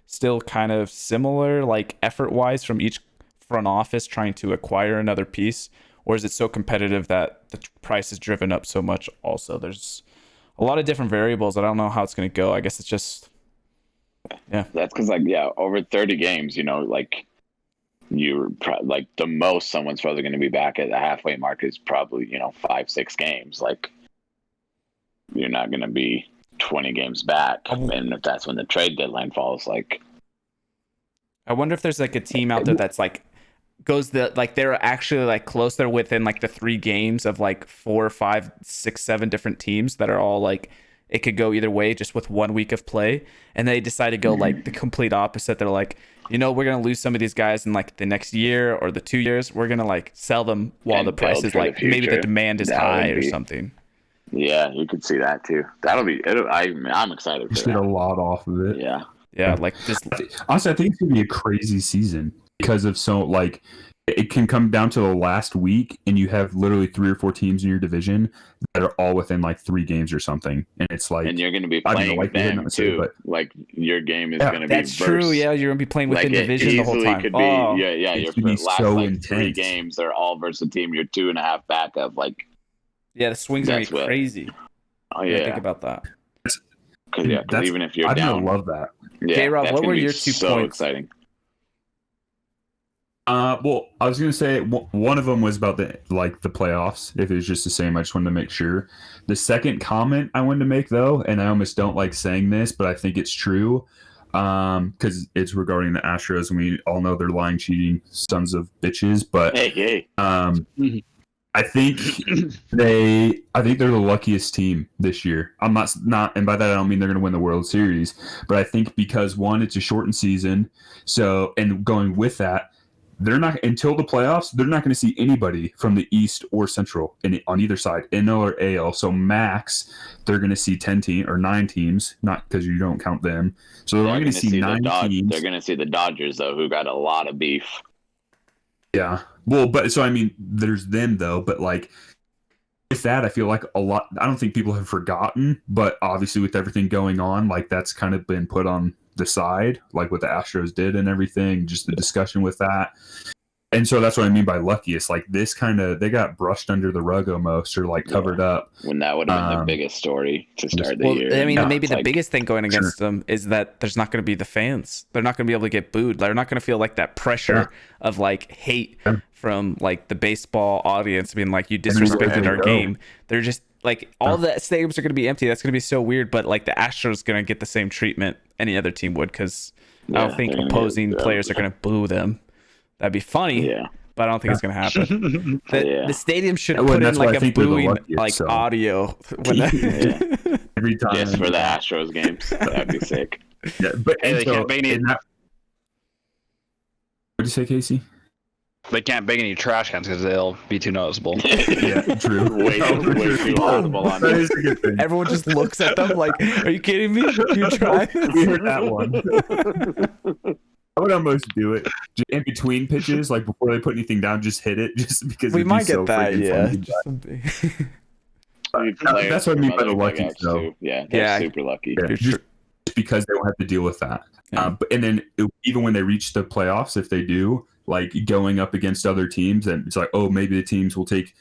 still kind of similar, like effort wise, from each front office trying to acquire another piece, or is it so competitive that the price is driven up so much? Also, there's a lot of different variables. I don't know how it's going to go. I guess it's just. Yeah, that's because like over 30 games, you know, like you're like the most someone's probably going to be back at the halfway mark is probably, you know, 5-6 games. Like you're not going to be 20 games back, and if that's when the trade deadline falls, like I wonder if there's like a team out there that's like they're actually like close. They're within like the 3 games of like 4, 5, 6, 7 different teams that are all like. It could go either way just with 1 week of play, and they decide to go like the complete opposite. They're like, you know, we're going to lose some of these guys in like the next year or the 2 years. We're going to like sell them while the price is like, maybe the demand is high or something. Yeah, you could see that too. I'm excited for that. Get a lot off of it. Yeah, like just honestly, I think it's going to be a crazy season because of it can come down to the last week, and you have literally 3 or 4 teams in your division that are all within like 3 games or something, and it's like, and you're going to be playing them too. But like your game is going to be. That's true. Yeah, you're going to be playing within division the whole time. Could be, your last so like 3 games, they're all versus a team you're 2.5 back of. Like, the swings are crazy. Oh yeah, think about that. Because even if you're down, I love that. Yeah, Jrob, what were your 2 so points? Exciting. Well, I was gonna say one of them was about the playoffs. If it was just the same, I just wanted to make sure. The second comment I wanted to make though, and I almost don't like saying this, but I think it's true, because it's regarding the Astros, and we all know they're lying, cheating sons of bitches. But Hey. I think they're the luckiest team this year. I'm not, and by that I don't mean they're going to win the World Series, but I think because one, it's a shortened season, so and going with that, they're not until the playoffs. They're not going to see anybody from the East or Central on either side, NL or AL. So max, they're going to see 9 teams, not because you don't count them. So they're only going to see 9 teams. They're going to see the Dodgers though, who got a lot of beef. Yeah. Well, but so I mean, there's them though, but like with that, I feel like a lot. I don't think people have forgotten, but obviously with everything going on, like that's kind of been put on the side, like what the Astros did and everything. Just the discussion with that, and so that's what I mean by luckiest. Like this kind of they got brushed under the rug almost, or like covered up. When that would have been the biggest story to start the year. I mean, Yeah, maybe the like, biggest thing going against them is that there's not going to be the fans. They're not going to be able to get booed. They're not going to feel like that pressure of like hate from like the baseball audience being like, you disrespected our game. They're just like all the stadiums are going to be empty. That's going to be so weird. But like the Astros going to get the same treatment any other team would, because I don't think opposing players are going to boo them. That'd be funny. Yeah. But I don't think it's going to happen. The stadium should put in like a booing audio when every time. Just for the Astros games. That'd be sick. Yeah, but they can't bang any. What'd you say, Kasey? They can't bang any trash cans because they'll be too noticeable. Yeah, true. way too audible on that is a good thing. Everyone just looks at them like, "Are you kidding me? You try?" We heard that one. I would almost do it in between pitches, like before they put anything down, just hit it, just because we might get that. Yeah, that's what I mean by the lucky. So they're super lucky. Yeah, just because they don't have to deal with that. And then even when they reach the playoffs, if they do, like going up against other teams, and it's like, oh, maybe the teams will take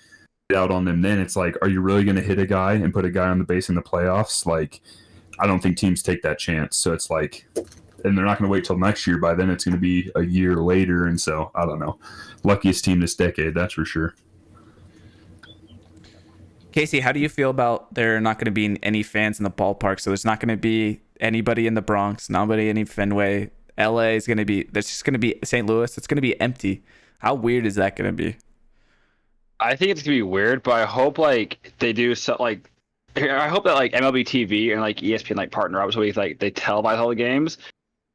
it out on them. Then it's like, are you really going to hit a guy and put a guy on the base in the playoffs? Like, I don't think teams take that chance. So it's like. And they're not going to wait till next year. By then, it's going to be a year later. And so, I don't know. Luckiest team this decade, that's for sure. Kasey, how do you feel about there not going to be any fans in the ballpark? So there's not going to be anybody in the Bronx, nobody in Fenway. LA is going to be, there's just going to be St. Louis. It's going to be empty. How weird is that going to be? I think it's going to be weird, but I hope like they do so like, I hope that like MLB TV and like ESPN like partner up so like they televise all the games.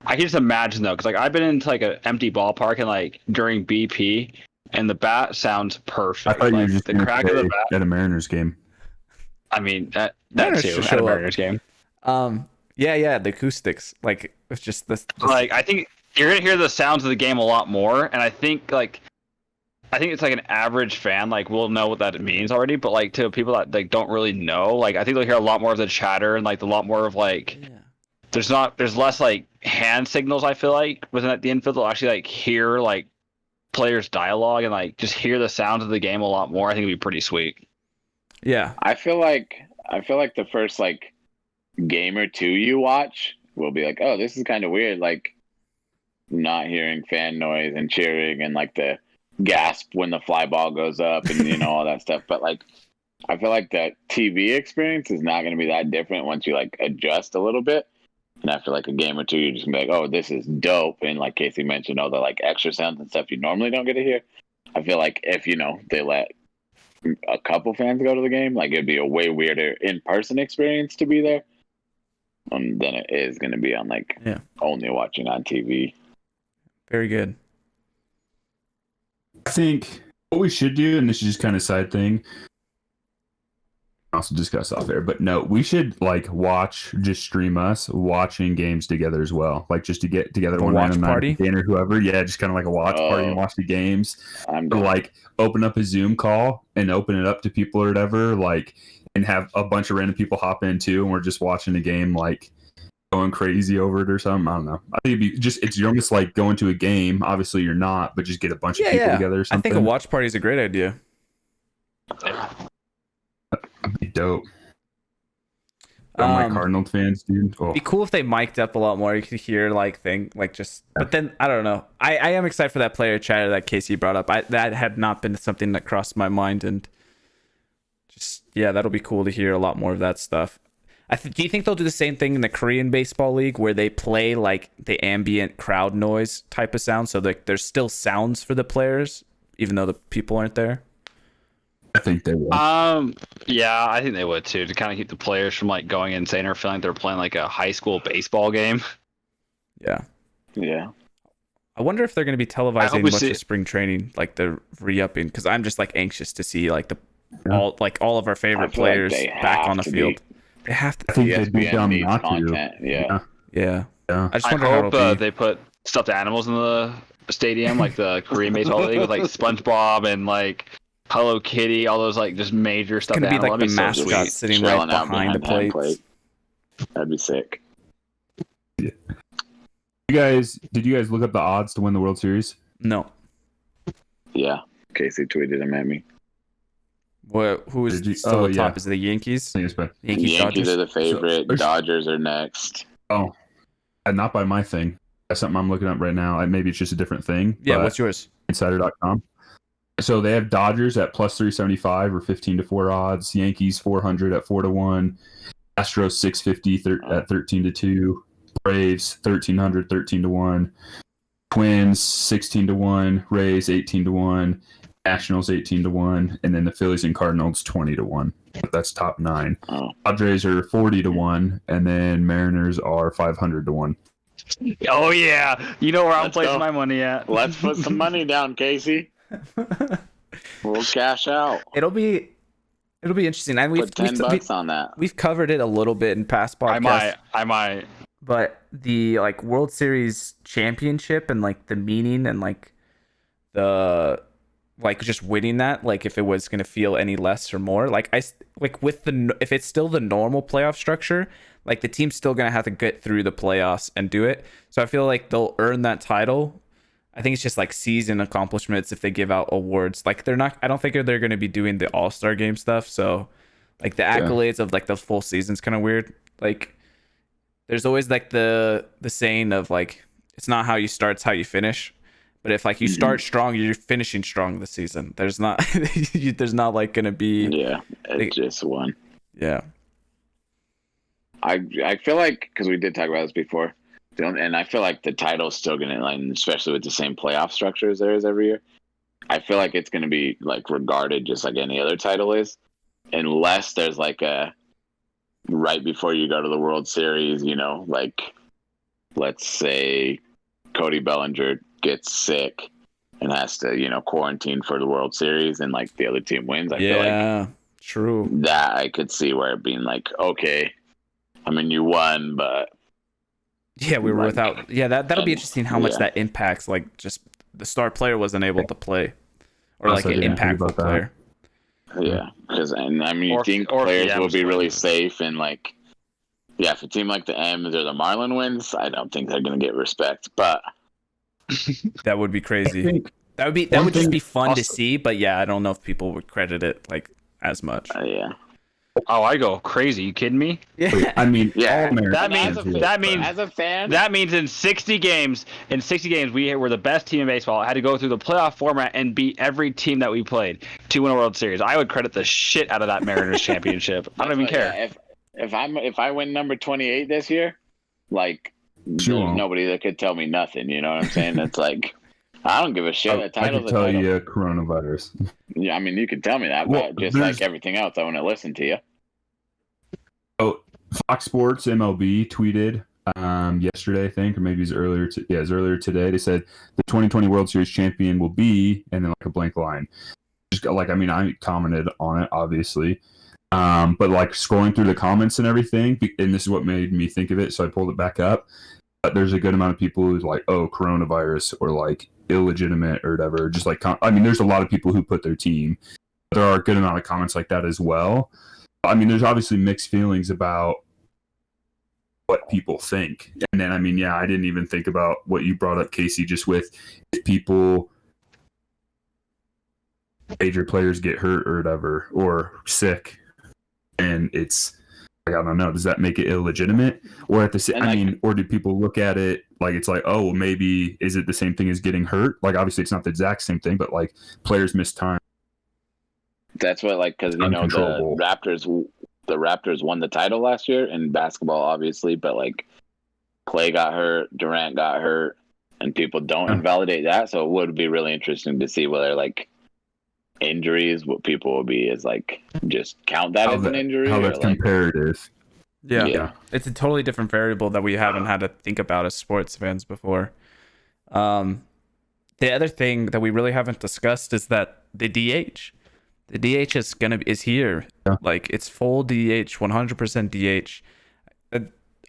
I can just imagine though, because like I've been into like an empty ballpark and like during BP, and the bat sounds perfect. I thought you were just the crack of the bat at a Mariners game. I mean that too at a Mariners game. Yeah, the acoustics, like it's just this. Like I think you're gonna hear the sounds of the game a lot more, and I think it's like an average fan like will know what that means already, but like to people that like don't really know, like I think they'll hear a lot more of the chatter and like a lot more of like. Yeah. There's less like hand signals. I feel like within the infield, they'll actually like hear like players' dialogue and like just hear the sounds of the game a lot more. I think it'd be pretty sweet. Yeah, I feel like the first like game or two you watch will be like, oh, this is kind of weird, like not hearing fan noise and cheering and like the gasp when the fly ball goes up and all that stuff. But like, I feel like the TV experience is not going to be that different once you like adjust a little bit. And after like a game or two, you're just gonna be like, oh, this is dope. And like Kasey mentioned, all the like extra sounds and stuff you normally don't get to hear. I feel like if, they let a couple fans go to the game, like it'd be a way weirder in-person experience to be there than it is going to be on like only watching on TV. Very good. I think what we should do, and this is just kind of a side thing, also discuss off air, but no, we should like stream us watching games together as well, like just to get together one watch party or whoever, just kind of like a watch party and watch the games, or like open up a Zoom call and open it up to people or whatever, like, and have a bunch of random people hop in too, and we're just watching a game, like going crazy over it or something. I don't know. I think you're almost like going to a game. Obviously you're not, but just get a bunch of people together or something. I think a watch party is a great idea. That'd be dope. I'm like Cardinals fans, dude. Oh, Be cool if they mic'd up a lot more. You could hear but then I don't know. I am excited for that player chatter that Kasey brought up. That had not been something that crossed my mind, and just that'll be cool to hear a lot more of that stuff. Do you think they'll do the same thing in the Korean baseball league where they play like the ambient crowd noise type of sound, so there's still sounds for the players even though the people aren't there? I think they will. Yeah, I think they would too, to kind of keep the players from like going insane or feeling like they're playing like a high school baseball game. Yeah. Yeah. I wonder if they're going to be televising much see- of spring training, like the re-upping, because I'm just like anxious to see like all of our favorite players back on the field. They have to. I think they'd be ESPN dumb needs not content. to. Yeah. Yeah. Yeah. I just I wonder how hope it'll be. they put stuffed animals in the stadium, like the Korean baseball league, with like SpongeBob and like Hello Kitty, all those like just major stuff. It's gonna be like the That'd be so mascot sweet. sitting right Chilling out behind the home plates. That'd be sick. Did you guys look up the odds to win the World Series? No. Yeah. Kasey tweeted them at me. Who is Did you- still oh, the top? yeah. Is it the Yankees? I think it's been. Yankees, Yankees Dodgers. are the favorite. So- Dodgers are next. Oh, not by my thing. That's something I'm looking up right now. Maybe it's just a different thing. Yeah. but What's yours? Insider.com. So they have Dodgers at plus 375 or 15-4 odds. Yankees 400 at 4-1. Astros 650 at 13-2. Braves 1300 13-1. Twins 16-1. Rays 18-1. Nationals 18-1, and then the Phillies and Cardinals 20-1. That's top 9. Oh. Padres are 40-1, and then Mariners are 500-1. Oh yeah, you know where I'm Let's placing go. my money at. Let's put some money down, Casey. We'll cash out. It'll be interesting. And Put $10 on that. we've covered it a little bit in past podcasts. I might. But the like World Series championship and like the meaning and like the like just winning that, like if it was going to feel any less or more, like if it's still the normal playoff structure, like the team's still going to have to get through the playoffs and do it. So I feel like they'll earn that title. I think it's just like season accomplishments if they give out awards. Like I don't think they're going to be doing the All-Star game stuff. So like the accolades of like the full season's kind of weird. Like there's always like the saying of like, it's not how you start, it's how you finish. But if like you start strong, you're finishing strong this season. There's not like gonna be it's just one. Yeah. I feel like, because we did talk about this before, and I feel like the title's still gonna, like, especially with the same playoff structure as there is every year. I feel like it's gonna be like regarded just like any other title is, unless there's like a right before you go to the World Series, like let's say Cody Bellinger gets sick and has to, quarantine for the World Series, and like the other team wins. I feel like true. that I could see where it being like, okay, I mean, you won, but yeah, we were like, without. Yeah, that'll be interesting how much that impacts. Like, just the star player wasn't able to play, or like an impactful player. Yeah, because I mean, you think players will be really safe, and like, yeah, if a team like the M's or the Marlin wins, I don't think they're gonna get respect, but. That would be crazy. That would just be fun to see, but yeah, I don't know if people would credit it like as much. Yeah. Oh, I go crazy. You kidding me? Yeah. I mean, Yeah. That means As a fan, that means in 60 games, we were the best team in baseball. I had to go through the playoff format and beat every team that we played to win a World Series. I would credit the shit out of that Mariners championship. I don't even care. Yeah, if I win number 28 this year, like, there's nobody that could tell me nothing. You know what I'm saying? It's like, I don't give a shit. The I title's could a tell title. you and then like a blank line. Just like, I commented on it obviously, but like scrolling through the comments and everything, and this is what made me think of it, so I pulled it back up. But there's a good amount of people who's like, oh, coronavirus, or like illegitimate or whatever. Just like, I mean, there's a lot of people who put their team. There are a good amount of comments like that as well. I mean, there's obviously mixed feelings about what people think. And then, I mean, yeah, I didn't even think about what you brought up, Kasey, just with if people, major players get hurt or whatever, or sick, and it's Like, I don't know. Does that make it illegitimate? Or at the same, And, I like- mean, or do people look at it like it's like, oh, well, maybe is it the same thing as getting hurt? Like, obviously, it's not the exact same thing, but like players miss time. That's what, like, because you know Uncontrollable. the Raptors won the title last year in basketball, obviously, but like Clay got hurt, Durant got hurt, and people don't Yeah. invalidate that. So it would be really interesting to see whether like injuries, what people will be is like just count that as an injury, How or that's like comparative. Yeah. Yeah. It's a totally different variable that we haven't had to think about as sports fans before. The other thing that we really haven't discussed is that the DH. The DH is here. Yeah. Like, it's full DH, 100% DH.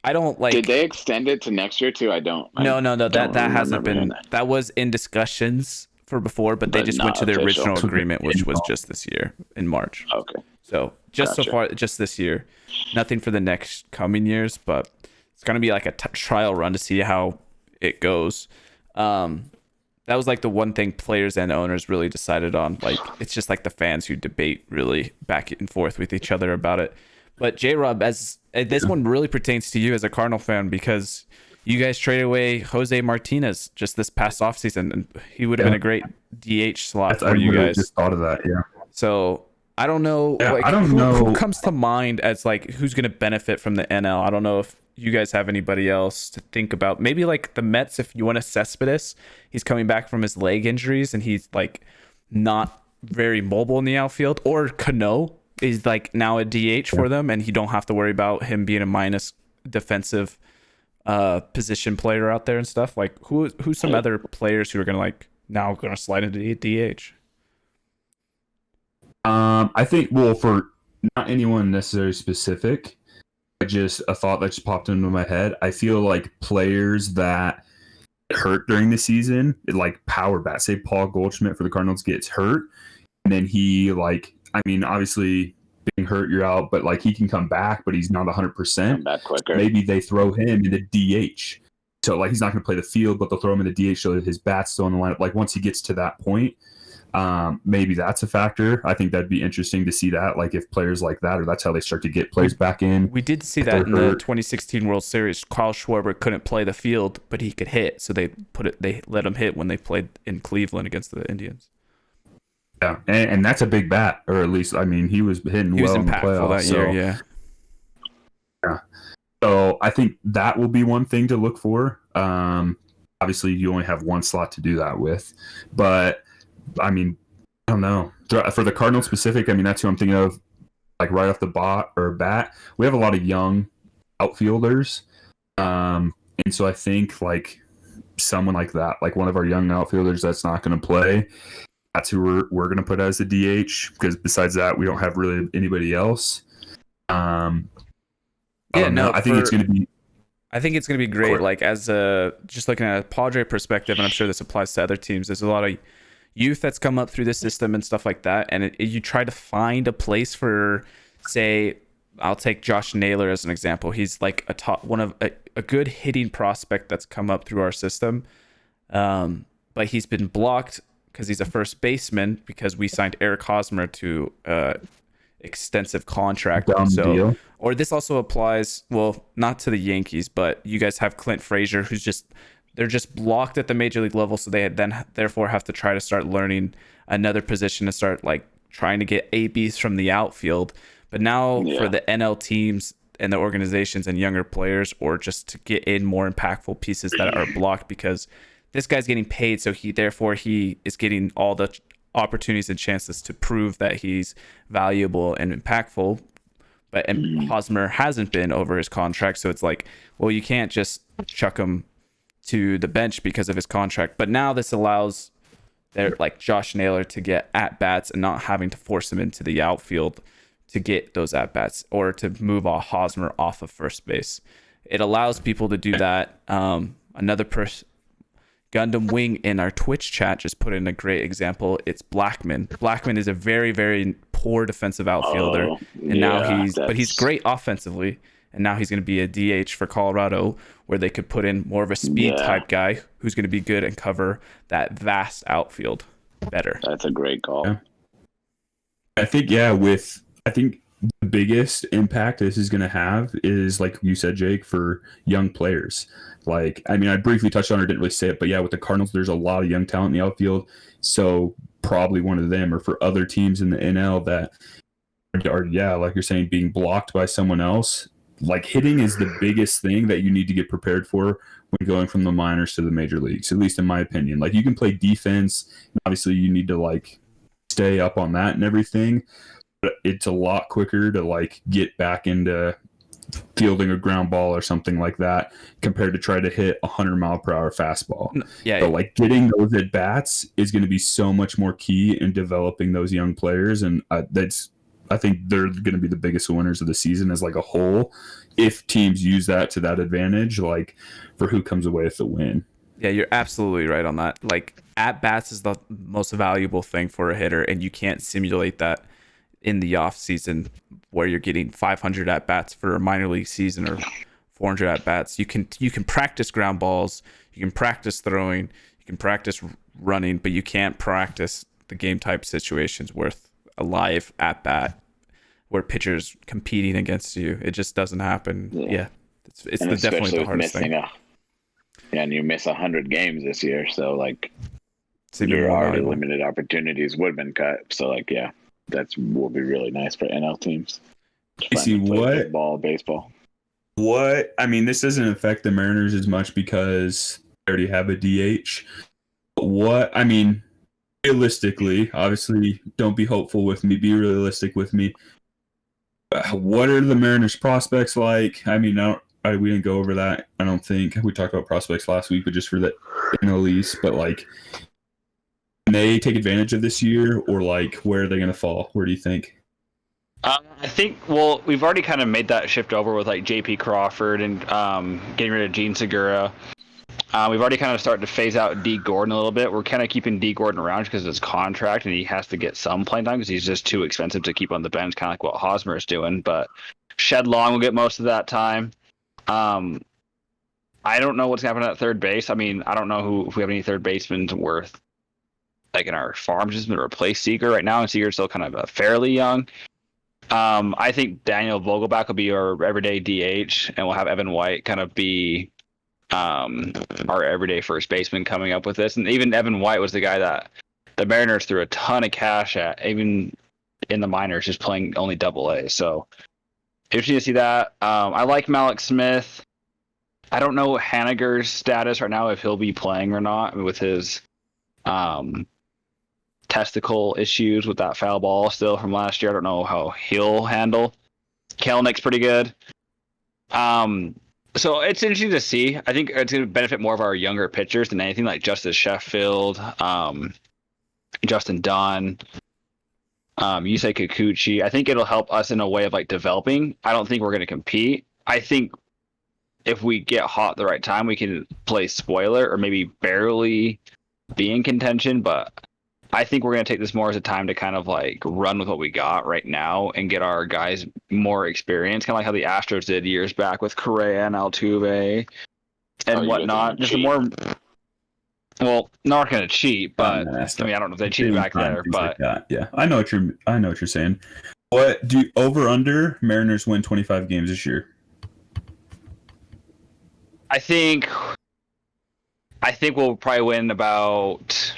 I don't like. did they extend it to next year too? I don't. No. That don't hasn't remember hearing been. That was in discussions for before, but they But just not went to the official. original agreement, which was just this year in March. Okay. So just so Gotcha. far, just this year, nothing for the next coming years, but it's gonna be like a trial run to see how it goes. That was like the one thing players and owners really decided on. Like, it's just like the fans who debate really back and forth with each other about it. But Jrob, as this one really pertains to you as a Cardinal fan, because you guys traded away Jose Martinez just this past offseason, and he would have been a great DH slot I for you really guys. just thought of that. Yeah. So I don't know. Yeah, like, I don't who know. comes to mind as like who's going to benefit from the NL. I don't know if you guys have anybody else to think about. Maybe like the Mets, if you want to Cespedes, he's coming back from his leg injuries and he's like not very mobile in the outfield. Or Cano is like now a DH for them, and you don't have to worry about him being a minus defensive position player out there and stuff. Like, who's some other players who are gonna like now gonna slide into the DH? I think, well, for not anyone necessarily specific, just a thought that just popped into my head. I feel like players that hurt during the season, like power bat, say Paul Goldschmidt for the Cardinals gets hurt, and then he, like, I mean, obviously being hurt, you're out, but like he can come back, but he's not 100%. Come back quicker. Maybe they throw him in the DH. So like he's not going to play the field, but they'll throw him in the DH so that his bat's still in the lineup. Like once he gets to that point, maybe that's a factor. I think that'd be interesting to see that, like if players like that, or that's how they start to get players back in. We did see if that in they're the hurt. 2016 World Series. Kyle Schwarber couldn't play the field, but he could hit, so they let him hit when they played in Cleveland against the Indians. Yeah, and that's a big bat, or at least, I mean, he was hitting He was well in the impactful playoffs. that year, yeah. So I think that will be one thing to look for. Obviously, you only have one slot to do that with, but I mean, I don't know. For the Cardinals specific, I mean, that's who I'm thinking of. Like right off the bat, we have a lot of young outfielders, and so I think like someone like that, like one of our young outfielders that's not going to play, that's who we're going to put as the DH, because besides that, we don't have really anybody else. I think it's going to be. I think it's going to be great. Like, as just looking at a Padre perspective, and I'm sure this applies to other teams, there's a lot of youth that's come up through the system and stuff like that. And you try to find a place for, say, I'll take Josh Naylor as an example. He's like a good hitting prospect that's come up through our system. But he's been blocked because he's a first baseman, because we signed Eric Hosmer to extensive contract. Dumb deal. Or this also applies, well, not to the Yankees, but you guys have Clint Frazier, they're just blocked at the major league level, so they then therefore have to try to start learning another position to start like trying to get ABs from the outfield. But now for the NL teams and the organizations and younger players, or just to get in more impactful pieces that are blocked, because this guy's getting paid, so he is getting all the opportunities and chances to prove that he's valuable and impactful. But Hosmer hasn't been over his contract, so it's like, well, you can't just chuck him to the bench because of his contract. But now this allows like Josh Naylor to get at bats and not having to force him into the outfield to get those at bats, or to move a Hosmer off of first base. It allows people to do that. Another person, Gundam Wing in our Twitch chat, just put in a great example. It's Blackman. Blackman is a very, very poor defensive outfielder, but he's great offensively. And now he's going to be a DH for Colorado, where they could put in more of a speed type guy who's going to be good and cover that vast outfield better. That's a great call. Yeah. I think the biggest impact this is going to have is, like you said, Jake, for young players. Like, I mean, I briefly touched on it, didn't really say it, but yeah, with the Cardinals, there's a lot of young talent in the outfield. So probably one of them, or for other teams in the NL that are, yeah, like you're saying, being blocked by someone else. Like, hitting is the biggest thing that you need to get prepared for when going from the minors to the major leagues, at least in my opinion. Like, you can play defense. Obviously, you need to, like, stay up on that and everything. But it's a lot quicker to, like, get back into fielding a ground ball or something like that compared to try to hit 100-mile-per-hour fastball. Yeah. So, like, getting those at bats is going to be so much more key in developing those young players, and I think they're going to be the biggest winners of the season as, like, a whole, if teams use that to that advantage, like, for who comes away with the win. Yeah, you're absolutely right on that. Like, at bats is the most valuable thing for a hitter, and you can't simulate that in the off season where you're getting 500 at bats for a minor league season or 400 at bats. You can practice ground balls, you can practice throwing, you can practice running, but you can't practice the game type situations worth a live at bat where pitchers competing against you. It just doesn't happen. Yeah, it's definitely the hardest thing. And you miss 100 games this year, so like your already limited opportunities would have been cut. So like, yeah, will be really nice for NL teams. Kasey, what baseball? What I mean, this doesn't affect the Mariners as much because they already have a DH. What I mean, realistically, obviously, don't be hopeful with me. Be realistic with me. What are the Mariners' prospects like? I mean, we didn't go over that. I don't think we talked about prospects last week, but just for the NL East. But like, can they take advantage of this year, or like, where are they going to fall? Where do you think? I think, well, we've already kind of made that shift over with like J.P. Crawford and getting rid of Gene Segura. We've already kind of started to phase out D. Gordon a little bit. We're kind of keeping D. Gordon around because of his contract, and he has to get some playing time because he's just too expensive to keep on the bench, kind of like what Hosmer is doing. But Shed Long will get most of that time. I don't know what's going to happen at third base. I mean, I don't know if we have any third basemen worth, like, in our farm just to replace Seager right now, and Seager's still kind of fairly young. I think Daniel Vogelbach will be our everyday DH, and we'll have Evan White kind of be our everyday first baseman coming up with this. And even Evan White was the guy that the Mariners threw a ton of cash at, even in the minors, just playing only Double-A. So interesting to see that. I like Malik Smith. I don't know Haniger's status right now, if he'll be playing or not, with his testicle issues with that foul ball still from last year. I don't know how he'll handle. Kelenick's pretty good. So it's interesting to see. I think it's going to benefit more of our younger pitchers than anything, like Justice Sheffield, Justin Dunn, Yusei Kikuchi. I think it'll help us in a way of like developing. I don't think we're going to compete. I think if we get hot at the right time, we can play spoiler or maybe barely be in contention, but I think we're going to take this more as a time to kind of like run with what we got right now and get our guys more experience, kind of like how the Astros did years back with Correa and Altuve and whatnot. Just a more, well, not going to cheat, but I mean, I don't know if they cheated back there, but like yeah, I know what you're saying. What do you, over under Mariners win 25 games this year? I think we'll probably win about.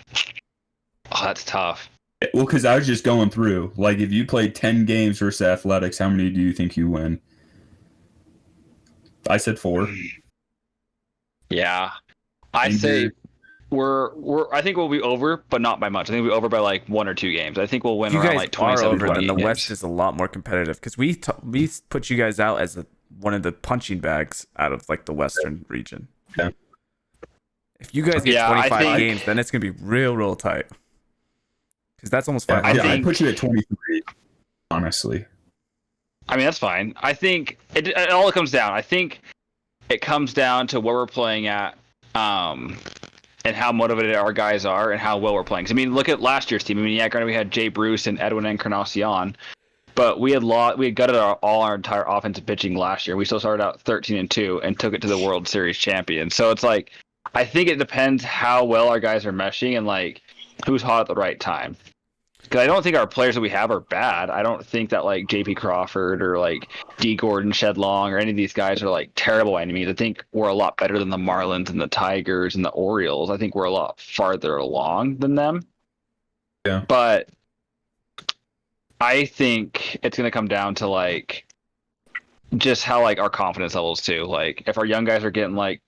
Oh, that's tough. Well, because I was just going through. Like, if you played 10 games versus Athletics, how many do you think you win? I said 4. Yeah. I say I think we'll be over, but not by much. I think we'll be over by like 1 or 2 games. I think we'll win around like 27, 28 and the games. West is a lot more competitive because we put you guys out as one of the punching bags out of like the Western region. Yeah. If you guys get 25 games, then it's going to be real tight. Because that's almost 5. I put you at 23, honestly. I mean, that's fine. I think it all comes down. I think it comes down to where we're playing at, and how motivated our guys are, and how well we're playing. 'Cause, I mean, look at last year's team. I mean, yeah, granted we had Jay Bruce and Edwin Encarnacion, but we had gutted all our entire offensive pitching last year. We still started out 13-2 and took it to the World Series champion. So it's like, I think it depends how well our guys are meshing and like who's hot at the right time. Because I don't think our players that we have are bad. I don't think that like J.P. Crawford or like D. Gordon, Shed Long, or any of these guys are like terrible enemies. I think we're a lot better than the Marlins and the Tigers and the Orioles. I think we're a lot farther along than them. Yeah. But I think it's going to come down to like just how like our confidence levels too. Like if our young guys are getting like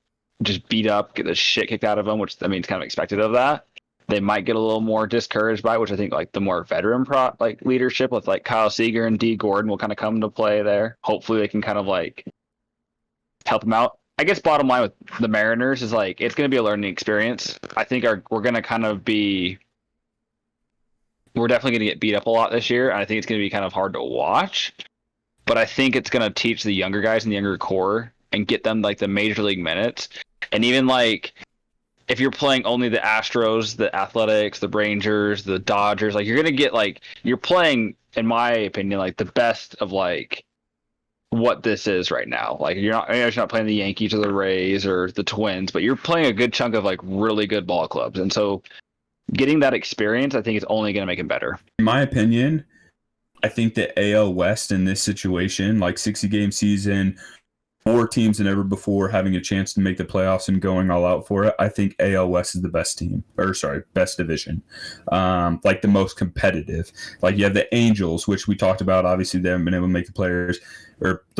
just beat up, get the shit kicked out of them, which I mean it's kind of expected of that. They might get a little more discouraged by it, which I think like the more veteran like leadership with like Kyle Seager and D Gordon will kind of come into play there. Hopefully they can kind of like help them out. I guess bottom line with the Mariners is like it's going to be a learning experience. I think we're going to kind of we're definitely going to get beat up a lot this year. And I think it's going to be kind of hard to watch, but I think it's going to teach the younger guys in the younger core and get them like the major league minutes. And even like if you're playing only the Astros, the Athletics, the Rangers, the Dodgers, like you're going to get like you're playing, in my opinion, like the best of like what this is right now. Like you're not playing the Yankees or the Rays or the Twins, but you're playing a good chunk of like really good ball clubs. And so getting that experience, I think, is only going to make it better. In my opinion, I think the AL West in this situation, like 60-game season, more teams than ever before having a chance to make the playoffs and going all out for it. I think AL West is the best best division. Like the most competitive. Like you have the Angels, which we talked about. Obviously, they haven't been able to make the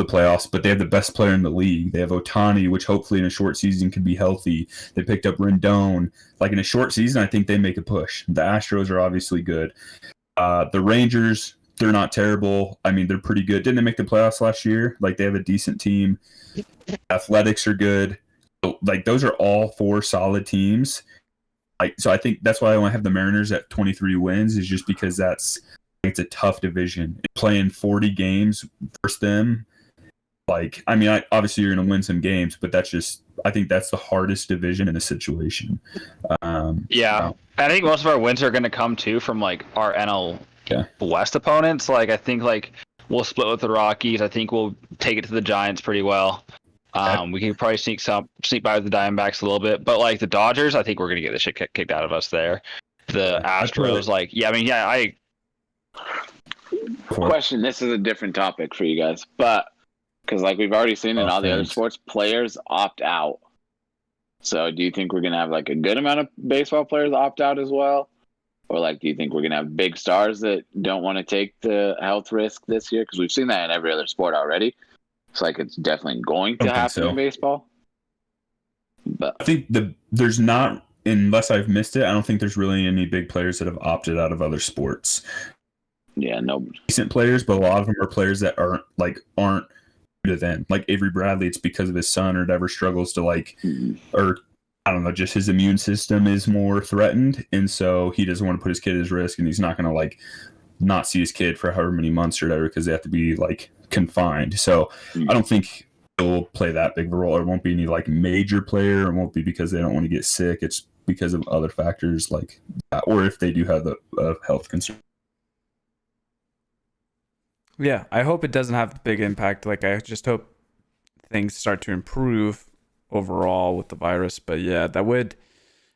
playoffs, but they have the best player in the league. They have Ohtani, which hopefully in a short season could be healthy. They picked up Rendon. Like in a short season, I think they make a push. The Astros are obviously good. The Rangers, they're not terrible. I mean, they're pretty good. Didn't they make the playoffs last year? Like they have a decent team. Athletics are good. Like those are all 4 solid teams. Like so, I think that's why I want to have the Mariners at 23 wins. Is just because it's a tough division. Playing 40 games versus them. Like I mean, obviously you're going to win some games, but I think that's the hardest division in a situation. Yeah, I think most of our wins are going to come too from like our NL West opponents. Like I think like we'll split with the Rockies. I think we'll take it to the Giants pretty well. We can probably sneak by with the Diamondbacks a little bit, but like the Dodgers, I think we're gonna get the shit kicked out of us there. The Astros, Question: this is a different topic for you guys, but because like we've already seen in all the other sports, players opt out. So do you think we're gonna have like a good amount of baseball players opt out as well? Or like, do you think we're going to have big stars that don't want to take the health risk this year? Because we've seen that in every other sport already. It's like it's definitely going to happen in baseball. But I think there's not, unless I've missed it, I don't think there's really any big players that have opted out of other sports. Yeah, no. Decent players, but a lot of them are players that aren't to them. Like Avery Bradley, it's because of his son or whatever struggles to or I don't know, just his immune system is more threatened, and so he doesn't want to put his kid at risk, and he's not going to like not see his kid for however many months or whatever because they have to be like confined. So I don't think it'll play that big of a role. It won't be any like major player. It won't be because they don't want to get sick. It's because of other factors like that, or if they do have a health concern. Yeah, I hope it doesn't have a big impact. Like I just hope things start to improve overall with the virus, but yeah,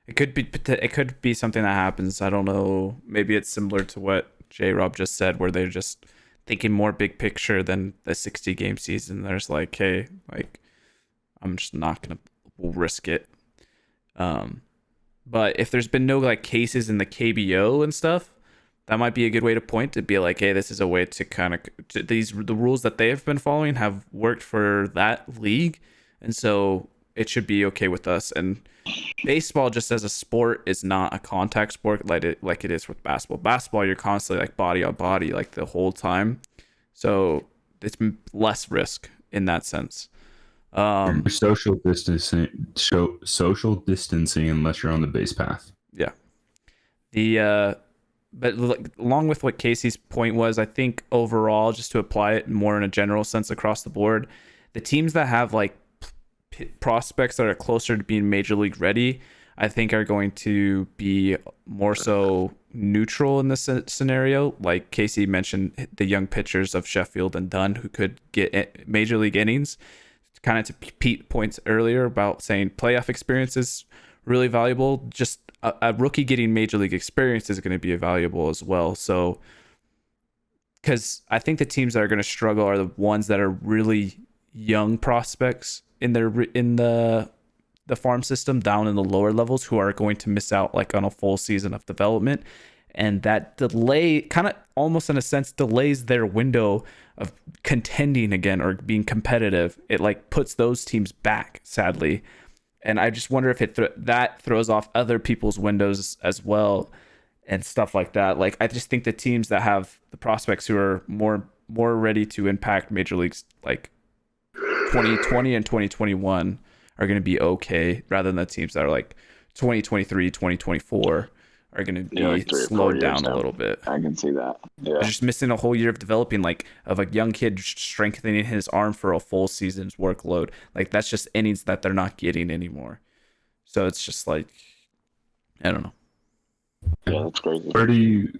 it could be something that happens. I don't know, maybe it's similar to what Jrob just said, where they're just thinking more big picture than the 60-game season. There's like, hey, like I'm just not gonna risk it. But if there's been no like cases in the KBO and stuff, that might be a good way to point to be like, hey, this is a way to kind of the rules that they have been following have worked for that league, and so it should be okay with us. And baseball, just as a sport, is not a contact sport like it is with basketball. Basketball, you're constantly like body on body like the whole time, so it's less risk in that sense. Social distancing unless you're on the base path. Yeah. But along with what Kasey's point was, I think overall, just to apply it more in a general sense across the board, the teams that have like prospects that are closer to being major league ready, I think are going to be more so neutral in this scenario. Like Kasey mentioned, the young pitchers of Sheffield and Dunn who could get major league innings. Kind of to Pete's points earlier about saying playoff experience is really valuable. Just a rookie getting major league experience is going to be valuable as well. So, because I think the teams that are going to struggle are the ones that are really young prospects in the farm system down in the lower levels, who are going to miss out like on a full season of development, and that delay kind of almost in a sense delays their window of contending again or being competitive. It like puts those teams back, sadly. And I just wonder if that throws off other people's windows as well and stuff like that. Like, I just think the teams that have the prospects who are more ready to impact major leagues like 2020 and 2021 are going to be okay, rather than the teams that are like 2023, 2024 are going to be like 3 or 4 slowed down years a little bit. I can see that. Yeah. They're just missing a whole year of developing, like of a young kid strengthening his arm for a full season's workload. Like, that's just innings that they're not getting anymore. So it's just like, I don't know. Yeah, that's crazy. Where do you?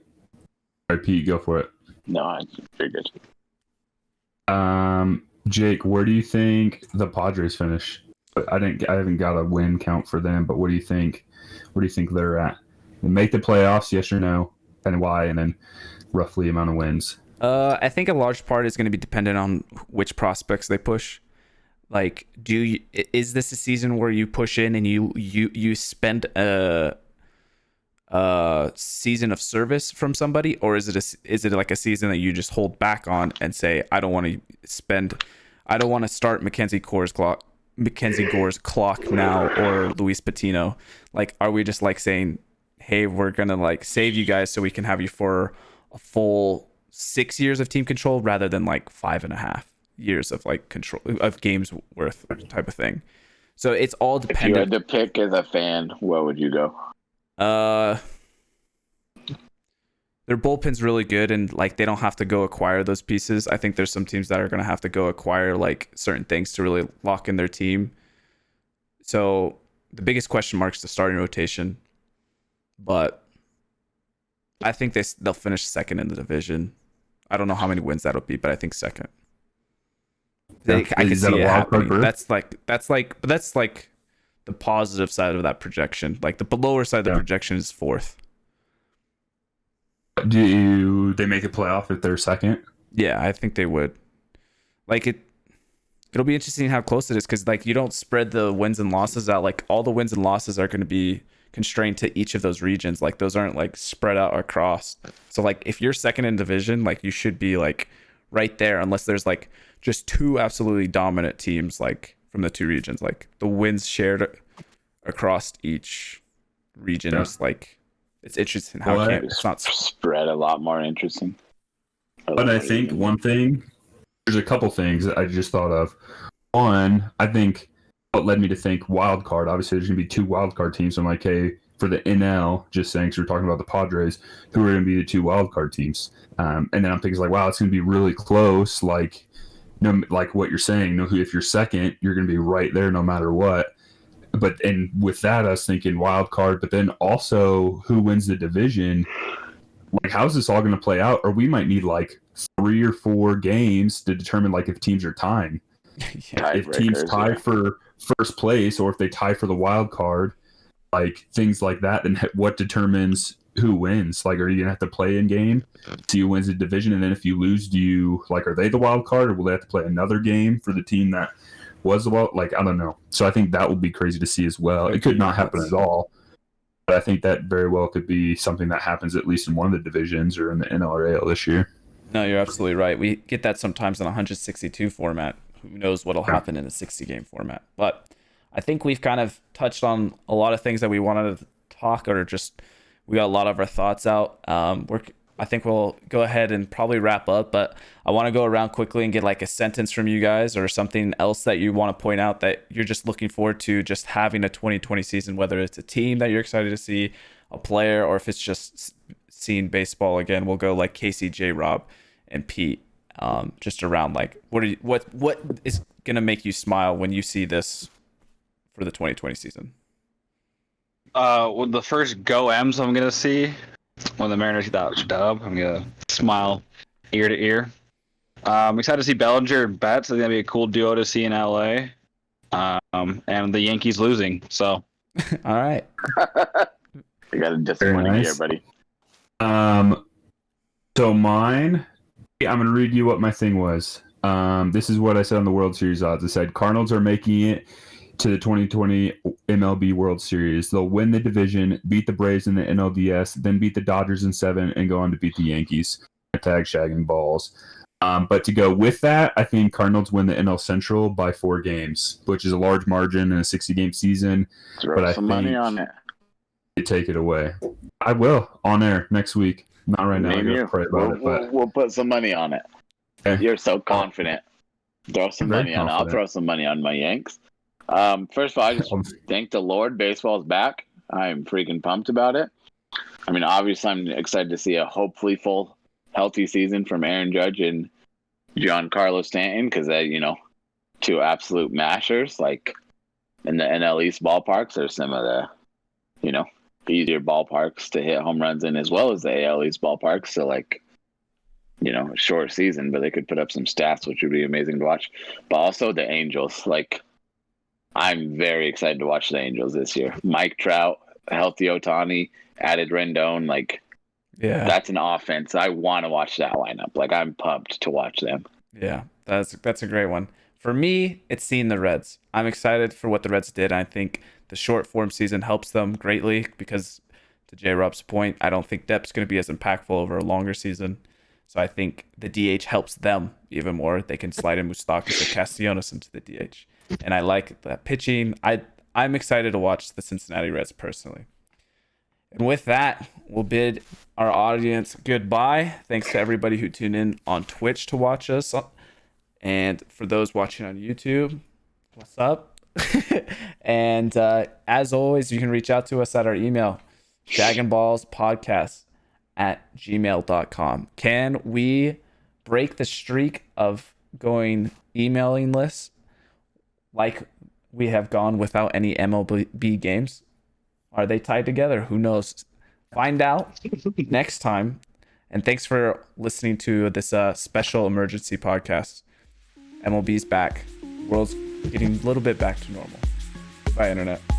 All right, Pete, go for it. No, I figured. Jake, where do you think the Padres finish? I haven't got a win count for them, but what do you think? Where do you think they're at? They make the playoffs, yes or no, and why? And then roughly amount of wins. I think a large part is going to be dependent on which prospects they push. Like, is this a season where you push in and you spend a season of service from somebody, or is it like a season that you just hold back on and say, I don't want to start Mackenzie Gore's clock now, or Luis Patino? Like, are we just like saying, hey, we're gonna like save you guys so we can have you for a full 6 years of team control rather than like 5.5 years of like control of games worth type of thing? So it's all dependent. If you had to pick as a fan, where would you go? Their bullpen's really good, and like they don't have to go acquire those pieces. I think there's some teams that are going to have to go acquire like certain things to really lock in their team. So the biggest question mark is the starting rotation, but I think they'll finish second in the division. I don't know how many wins that'll be, but I think second. Yeah. I can see it happening. Berth? That's like the positive side of that projection. Like the lower side of the projection is fourth. Do they make a playoff if they're second? Yeah, I think they would. Like it'll be interesting how close it is, because like you don't spread the wins and losses out. Like all the wins and losses are going to be constrained to each of those regions. Like those aren't like spread out across. So like if you're second in division, like you should be like right there, unless there's like just two absolutely dominant teams like from the two regions. Like the wins shared across each region is like, it's interesting how it's not spread a lot more interesting. But I think one thing, there's a couple things that I just thought of. One, I think what led me to think wild card. Obviously, there's going to be 2 wild card teams. So I'm like, hey, for the NL, just saying, because we're talking about the Padres, who are going to be the 2 wild card teams. And then I'm thinking like, wow, it's going to be really close. Like, like what you're saying, if you're second, you're going to be right there no matter what. But and with that, I was thinking wild card, but then also who wins the division? Like, how's this all going to play out? Or we might need like 3 or 4 games to determine like if teams are tying. If teams tie for first place, or if they tie for the wild card, like things like that. And what determines who wins? Like, are you going to have to play in game to see who wins the division? And then if you lose, are they the wild card, or will they have to play another game for the team that was the wild? Like, I don't know. So I think that would be crazy to see as well. It could not happen at all, but I think that very well could be something that happens at least in one of the divisions or in the NL or AL this year. No, you're absolutely right. We get that sometimes in a 162 format. Who knows what'll happen in a 60-game format? But I think we've kind of touched on a lot of things that we wanted to talk, or just we got a lot of our thoughts out. I think we'll go ahead and probably wrap up, but I want to go around quickly and get like a sentence from you guys, or something else that you want to point out that you're just looking forward to just having a 2020 season, whether it's a team that you're excited to see, a player, or if it's just seeing baseball again. We'll go like Kasey, Jrob, and Pete, just around like what is going to make you smile when you see this for the 2020 season? Well, the first Go M's I'm going to see when the Mariners get that dub, I'm going to smile ear to ear. I'm excited to see Bellinger and Betts. I think that'd be a cool duo to see in LA. And the Yankees losing. So, all right. You got a disappointing Very year, nice. buddy. So mine, I'm gonna read you what my thing was. This is what I said on the World Series odds. I said Cardinals are making it to the 2020 MLB World Series. They'll win the division, beat the Braves in the NLDS, then beat the Dodgers in 7, and go on to beat the Yankees. Tag Shaggin Balls. But to go with that, I think Cardinals win the NL Central by 4 games, which is a large margin in a 60-game season. Throw But I some money think on it. you take it away. I will on air next week. Not right now. I Name gotta you. pray about it, but We'll put some money on it. Okay. You're so confident. Throw some Very money on it. I'll confident. throw some money on my Yanks. First of all, I just thank the Lord baseball's back. I'm freaking pumped about it. I mean, obviously, I'm excited to see a hopefully full, healthy season from Aaron Judge and Giancarlo Stanton because they, 2 absolute mashers. Like in the NL East ballparks, are some of the, easier ballparks to hit home runs in, as well as the AL East ballparks. So, like, a short season, but they could put up some stats, which would be amazing to watch. But also the Angels. Like, I'm very excited to watch the Angels this year. Mike Trout, healthy Ohtani, added Rendon. Like, Yeah. that's an offense. I want to watch that lineup. Like, I'm pumped to watch them. Yeah, that's a great one. For me, it's seeing the Reds. I'm excited for what the Reds did. I think the short form season helps them greatly because, to J-Rob's point, I don't think depth's going to be as impactful over a longer season. So I think the DH helps them even more. They can slide in Moustakas or Castellanos into the DH. And I like that pitching. I'm excited to watch the Cincinnati Reds personally. And with that, we'll bid our audience goodbye. Thanks to everybody who tuned in on Twitch to watch us. And for those watching on YouTube, what's up? And as always, you can reach out to us at our email, shagginballspodcast@gmail.com. Can we break the streak of going emailing lists like we have gone without any MLB games? Are they tied together? Who knows? Find out next time. And thanks for listening to this special emergency podcast. MLB's back. World's getting a little bit back to normal. Bye, Internet.